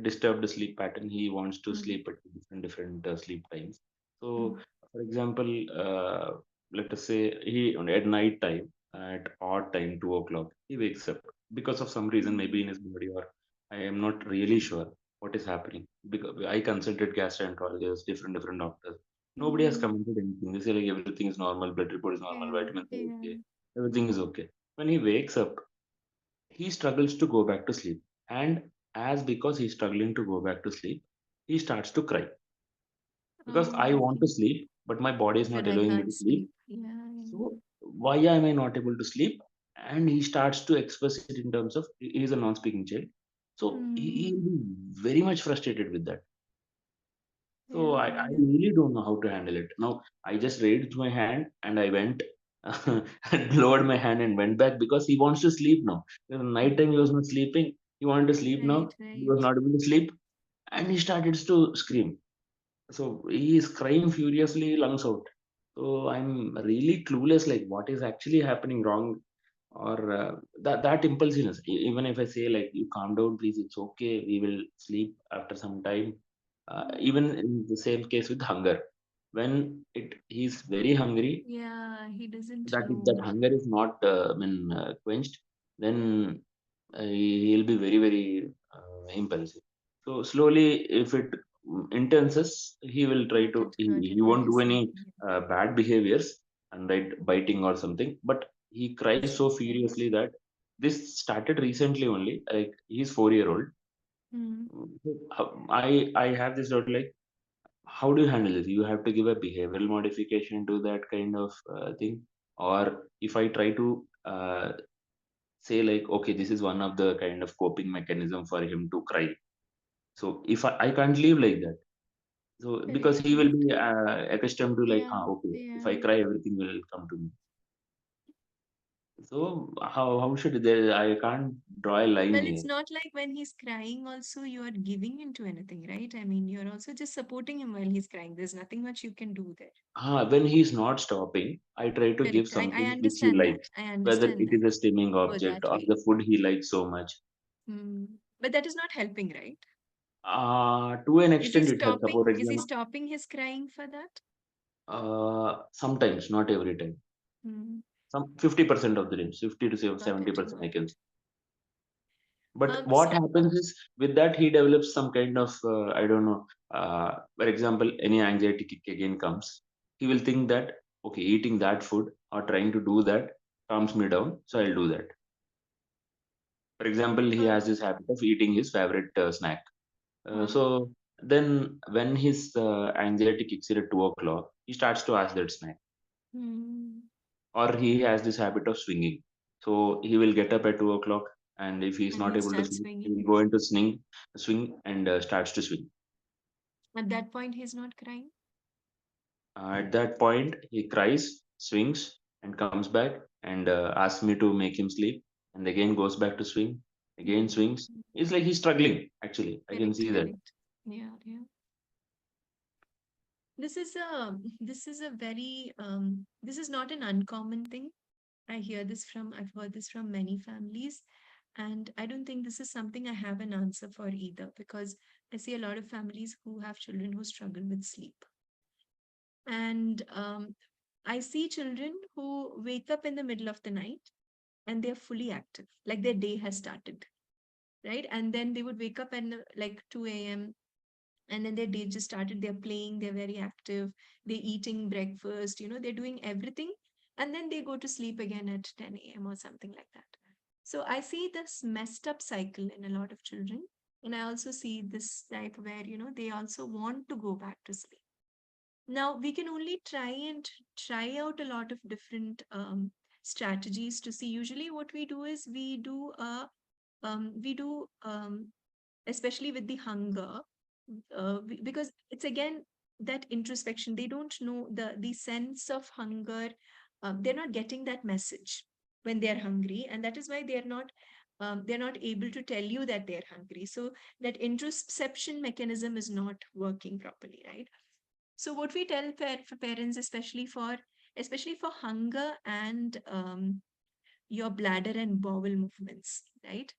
disturbed sleep pattern. He wants to Mhm. sleep at different sleep times. So, Mhm. for example, let us say he at night time at odd time, 2 o'clock, he wakes up because of some reason, maybe in his body, or I am not really sure what is happening. Because I consulted gastroenterologists, different doctors. Nobody has Mhm. commented anything. They say like everything is normal, blood report is normal, Yeah, vitamins are okay, yeah. everything is okay. When he wakes up, he struggles to go back to sleep. And as because he's struggling to go back to sleep, he starts to cry because I Oh, want okay. to sleep, but my body is not But I allowing me can't to sleep. sleep. Yeah, yeah. So why am I not able to sleep? And he starts to express it in terms of he is a non-speaking child. So he'll Mm, be very much frustrated with that. So yeah, I yeah. really don't know how to handle it. Now I just raised my hand and I went and lowered my hand and went back because he wants to sleep now. In the night time he was not sleeping. He wanted to sleep Right, now. He was right. not able to sleep and he started to scream. So he is crying furiously, lungs out. So I'm really clueless, like what is actually happening wrong, or that impulsiveness. Even if I say like you calm down, please, it's okay. We will sleep after some time. Mm. Even in the same case with hunger, when he's very hungry, Yeah, he doesn't that if that know. hunger is not quenched, then he'll be very impulsive. So slowly, if it intenses, he will try Got to. it, got He it. What won't you're do any saying. bad behaviors and right biting or something, but he cries Yes, so yes, right. furiously that this started recently only. Like he's 4 year old. Mm. I have this doubt like how do you handle this? You have to give a behavioral modification to that kind of thing, or if I try to say like, okay, this is one of the kind of coping mechanism for him to cry. So if I can't live like that, So because he will be accustomed to like, Yeah, okay, if I yeah. cry, everything will come to me. So how should they? I can't draw a line Well, here. it's not like when he's crying, also you are giving into anything, right? I mean, you're also just supporting him while he's crying. There's nothing much you can do there. When he's not stopping, I try to give Correct. I something which he understand that. likes, I whether understand it that. is a stimming Go object that or way. the food he likes so much. But that is not helping, right? To an Is he extent, it helps. stopping? For Is he example, stopping his crying for that? sometimes, not every time. Hmm. Some 50% of the times, 50 to Got it. 70%, I Got can it. say. But what So happens is with that he develops some kind of I don't know. For example, any anxiety kick again comes, he will think that okay, eating that food or trying to do that calms me down, so I'll do that. For example, he has this habit of eating his favorite snack. So then when his anxiety kicks in at 2 o'clock, he starts to ask that snack. Or he has this habit of swinging. So he will get up at 2 o'clock, and if he's and not he'll able to start sleep, he swinging. will go into swing and starts to swing. At that point, he's not crying. At that point, he cries, swings, and comes back and asks me to make him sleep, and again goes back to swing, again swings. It's like he's struggling. Actually, I can Correct. see that. Correct. Yeah. Yeah. This is a very this is not an uncommon thing. I've heard this from many families, and I don't think this is something I have an answer for either, because I see a lot of families who have children who struggle with sleep. And I see children who wake up in the middle of the night and they're fully active, like their day has started, right? And then they would wake up at like 2 a.m. and then their day just started. They're playing, they're very active, they're eating breakfast, they're doing everything. And then they go to sleep again at 10 a.m. or something like that. So I see this messed up cycle in a lot of children. And I also see this type where, they also want to go back to sleep. Now we can only try out a lot of different strategies to see. Usually what we do is we do especially with the hunger, because it's again that introspection. They don't know the sense of hunger. They're not getting that message when they're hungry, and that is why they're not able to tell you that they're hungry. So that introspection mechanism is not working properly, right? So what we tell for parents, especially for hunger and your bladder and bowel movements, right?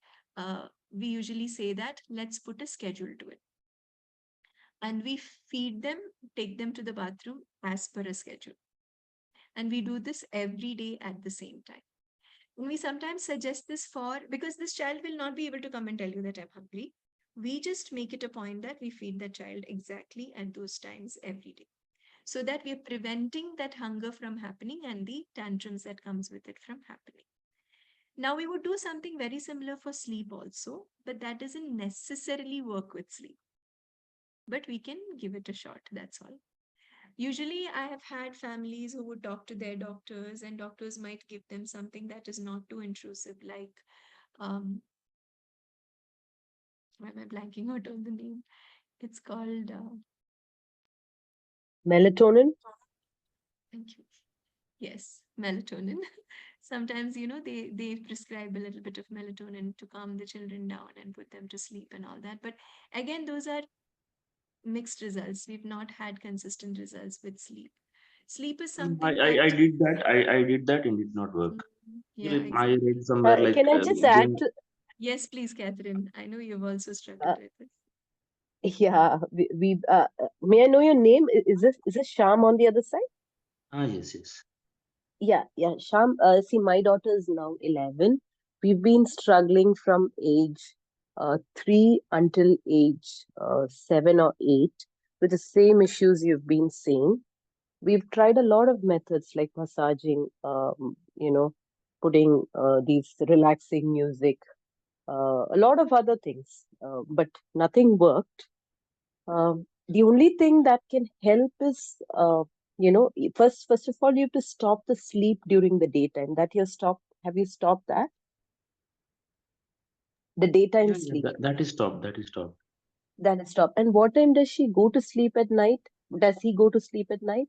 We usually say that let's put a schedule to it, and we feed them, take them to the bathroom as per a schedule, and we do this every day at the same time. And we sometimes suggest this because this child will not be able to come and tell you that I'm hungry. We just make it a point that we feed the child exactly at those times every day, so that we are preventing that hunger from happening and the tantrums that comes with it from happening. Now we would do something very similar for sleep also, but that doesn't necessarily work with sleep. But we can give it a shot, that's all. Usually I have had families who would talk to their doctors, and doctors might give them something that is not too intrusive, like why am I blanking out on the name? It's called Melatonin? thank you. Yes, melatonin. Sometimes, they prescribe a little bit of melatonin to calm the children down and put them to sleep and all that. But again, those are mixed results. We've not had consistent results with sleep. Sleep is something that I did that. I did that and it did not work. yeah, I exactly. read somewhere like Can I just add to, Yes, please, Catherine. I know you've also struggled with it. yeah, may I know your name? Is this Sham on the other side? yes. Yeah, Sham. See, my daughter is now 11. We've been struggling from age 3 until age 7 or 8 with the same issues you've been saying. We've tried a lot of methods like massaging, putting these relaxing music, a lot of other things, but nothing worked. The only thing that can help is, first of all, you have to stop the sleep during the daytime. Have you stopped that? The daytime Yeah, sleep. that is stopped. That is stopped. That is stop. And what time does she go to sleep at night? Does he go to sleep at night?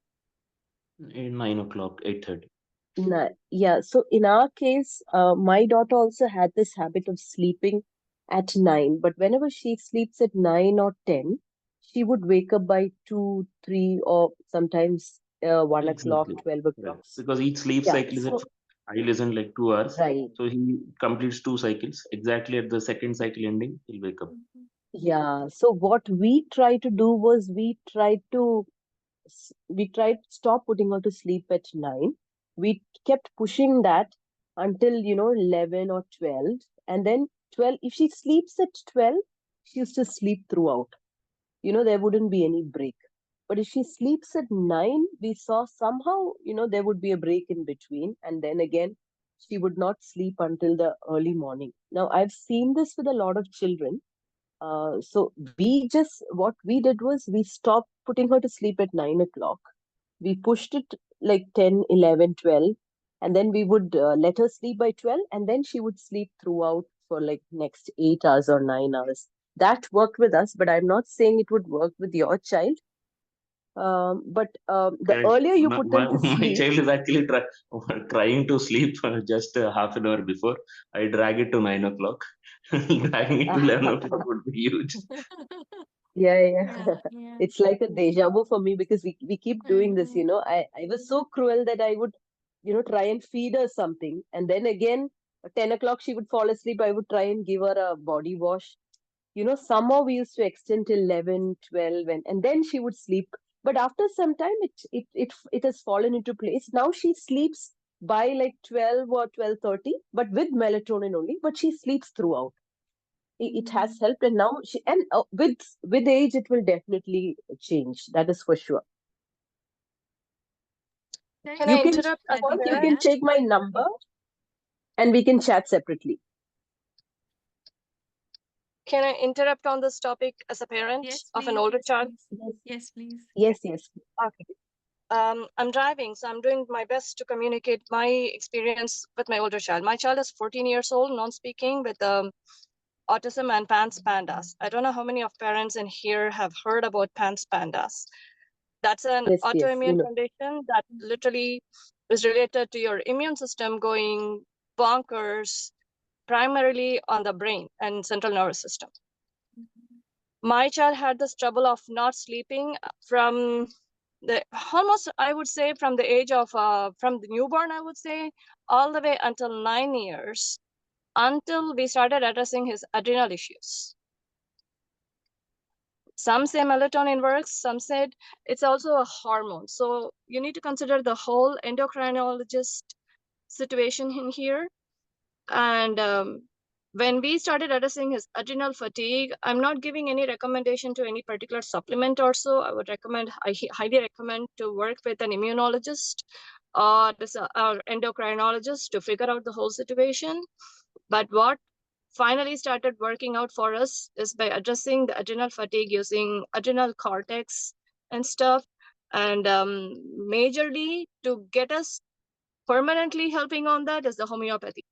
9 o'clock, 8:30. Yeah. So in our case, my daughter also had this habit of sleeping at 9. But whenever she sleeps at 9 or 10, she would wake up by 2, 3, or sometimes 1 o'clock, Exactly. 12 Right. o'clock. Because each sleep Yeah. cycle is at So, I listen like 2 hours. right. So he completes 2 cycles. Exactly at the second cycle ending, he'll wake up. Yeah. So what we tried to do was we tried to stop putting her to sleep at 9. We kept pushing that until 11 or 12, and then 12, if she sleeps at 12, she used to sleep throughout. There wouldn't be any break. But if she sleeps at 9, we saw somehow there would be a break in between, and then again she would not sleep until the early morning. Now I've seen this with a lot of children. So what we did was we stopped putting her to sleep at 9 o'clock. We pushed it like 10, 11, 12, and then we would let her sleep by 12, and then she would sleep throughout for like next 8 hours or 9 hours. That worked with us, but I'm not saying it would work with your child. But the Correct. earlier you My, put them my, to my sleep, child is actually trying to sleep just half an hour before. I drag it to 9 o'clock. Dragging it to 11 o'clock would be huge. yeah. Yeah. It's like a deja vu for me because we keep doing this. I was so cruel that I would, try and feed her something. And then again, at 10 o'clock, she would fall asleep. I would try and give her a body wash. Somehow we used to extend till 11, 12, and then she would sleep. But after some time, it has fallen into place. Now she sleeps by like 12 or 12:30, but with melatonin only, but she sleeps throughout. It has helped, and now with age it will definitely change, that is for sure. Can You I can interrupt as a first you can parent? take my number and we can chat separately. Can I interrupt on this topic as a parent Yes, of an please. older child? Yes, please. Yes. Okay. I'm driving, so I'm doing my best to communicate my experience with my older child. My child is 14 years old, non-speaking, with autism and PANS pandas. I don't know how many of parents in here have heard about PANS pandas. That's an Yes, autoimmune condition that literally is related to your immune system going bonkers, primarily on the brain and central nervous system. My child had this trouble of not sleeping from the almost, I would say, from the age of from the newborn, I would say, all the way until 9 years, until we started addressing his adrenal issues. Some say melatonin works, some said it's also a hormone. So you need to consider the whole endocrinologist situation in here. And when we started addressing his adrenal fatigue, I'm not giving any recommendation to any particular supplement or so. I highly recommend to work with an immunologist or endocrinologist to figure out the whole situation. But what finally started working out for us is by addressing the adrenal fatigue using adrenal cortex and stuff. And majorly to get us permanently helping on that is the homeopathy.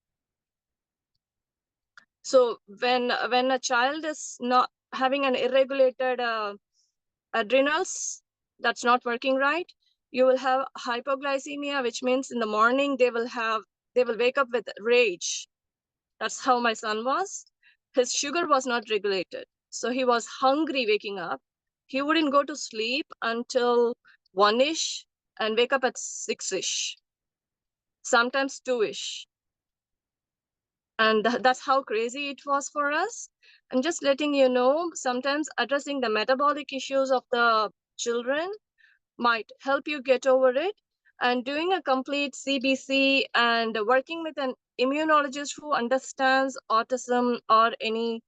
So when a child is not having an irregulated adrenals, that's not working right, you will have hypoglycemia, which means in the morning they will wake up with rage. That's how my son was. His sugar was not regulated, so he was hungry waking up. He wouldn't go to sleep until 1-ish and wake up at 6-ish, sometimes 2-ish. And that's how crazy it was for us. And just letting you know, sometimes addressing the metabolic issues of the children might help you get over it. And doing a complete CBC and working with an immunologist who understands autism or any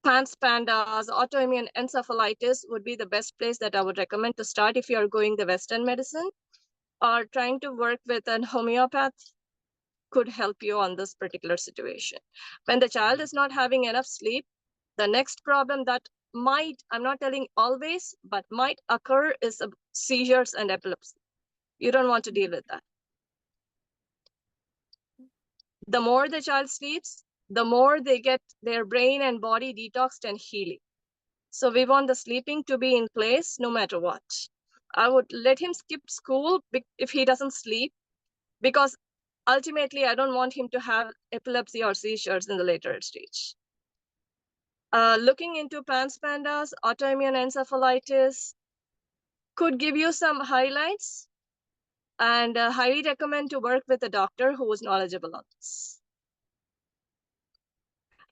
PANS pandas, autoimmune encephalitis would be the best place that I would recommend to start if you are going the Western medicine, or trying to work with an homeopath could help you on this particular situation. When the child is not having enough sleep, the next problem that might, I'm not telling always, but might occur is seizures and epilepsy. You don't want to deal with that. The more the child sleeps, the more they get their brain and body detoxed and healing. So we want the sleeping to be in place no matter what. I would let him skip school if he doesn't sleep, because ultimately I don't want him to have epilepsy or seizures in the later stage. Looking into PANS pandas, autoimmune encephalitis could give you some highlights, and highly recommend to work with a doctor who is knowledgeable on this.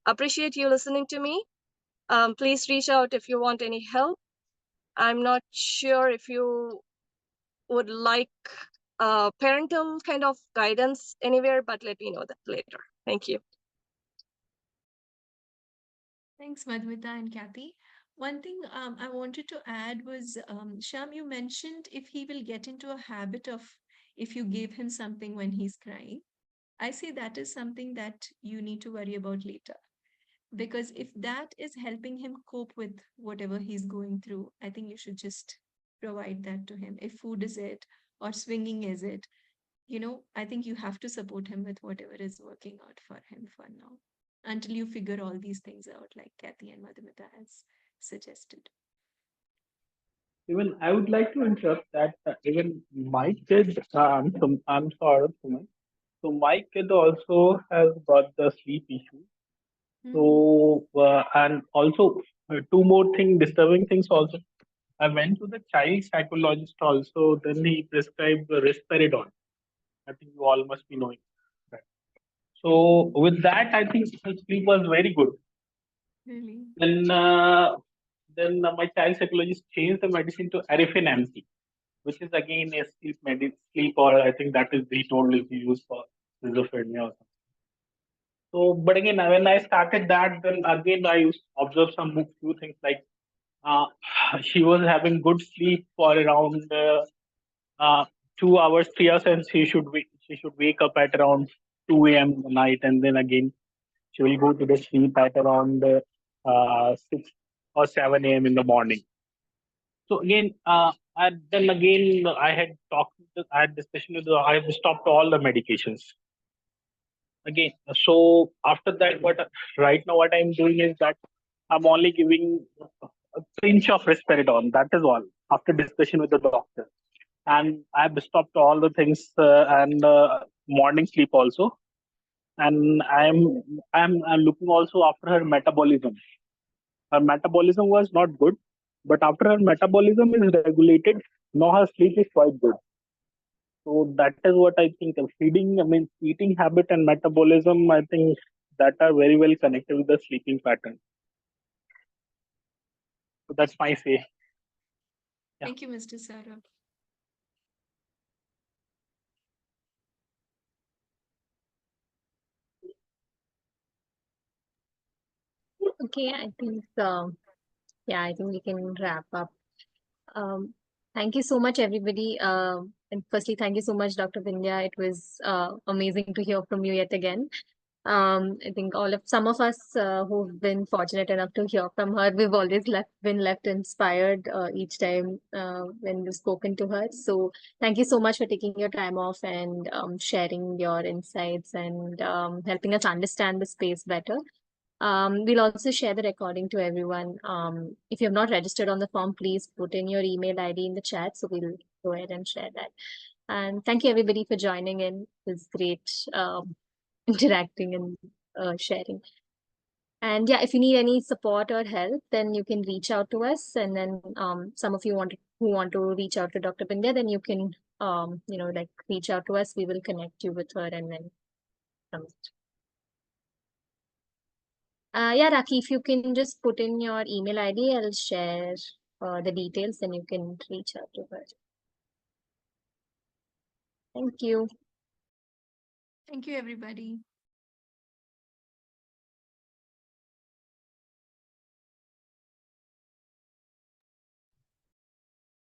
Appreciate you listening to me. Please reach out if you want any help. I'm not sure if you would like parental kind of guidance anywhere, but let me know that later. Thank you. Thanks, Madhumita and Kathy. One thing I wanted to add was, Sham, you mentioned if he will get into a habit of, if you give him something when he's crying, I say that is something that you need to worry about later. Because if that is helping him cope with whatever he's going through, I think you should just provide that to him. If food is it or swinging is it, I think you have to support him with whatever is working out for him for now, until you figure all these things out, like Kathy and Madhumita has suggested. Even I would like to interrupt that even my kid, I'm sorry, Sumant. So my kid also has got the sleep issue. So and also two more disturbing things also. I went to the child psychologist also. Then he prescribed risperidone. I think you all must be knowing that. So with that, I think his sleep was very good. Really? Then my child psychologist changed the medicine to Arifin MC, which is again a sleep, or I think that is he told is used for schizophrenia or something. So, but again, when I started that, then again I used to observe some few things like uh, she was having good sleep for around 2 hours, 3 hours, and she should wake up at around 2 a.m. in the night, and then again she will go to the sleep at around 6 or 7 a.m. in the morning. So again, and then again, I had discussion with I have stopped all the medications again. So after that, right now what I'm doing is that I'm only giving a pinch of risperidone. That is all. After discussion with the doctor, and I've stopped all the things and morning sleep also. And I'm looking also after her metabolism. Her metabolism was not good, but after her metabolism is regulated, now her sleep is quite good. So that is what I think. Eating habit and metabolism, I think that are very well connected with the sleeping pattern. So that's my say. Yeah. Thank you, Mr. Saurabh. Okay, I think I think we can wrap up. Thank you so much, everybody. And firstly, thank you so much, Dr. Vindya. It was amazing to hear from you yet again. I think some of us who've been fortunate enough to hear from her, we've always been left inspired each time when we've spoken to her. So thank you so much for taking your time off and sharing your insights and helping us understand the space better. We'll also share the recording to everyone. If you have not registered on the form, please put in your email ID in the chat. So we'll go ahead and share that. And thank you everybody for joining in. It was great interacting and sharing. And yeah, if you need any support or help, then you can reach out to us. And then some of you who want to reach out to Dr. Bindya, then you can reach out to us. We will connect you with her and then yeah, Raki, if you can just put in your email ID, I'll share the details and you can reach out to her. Thank you. Thank you, everybody.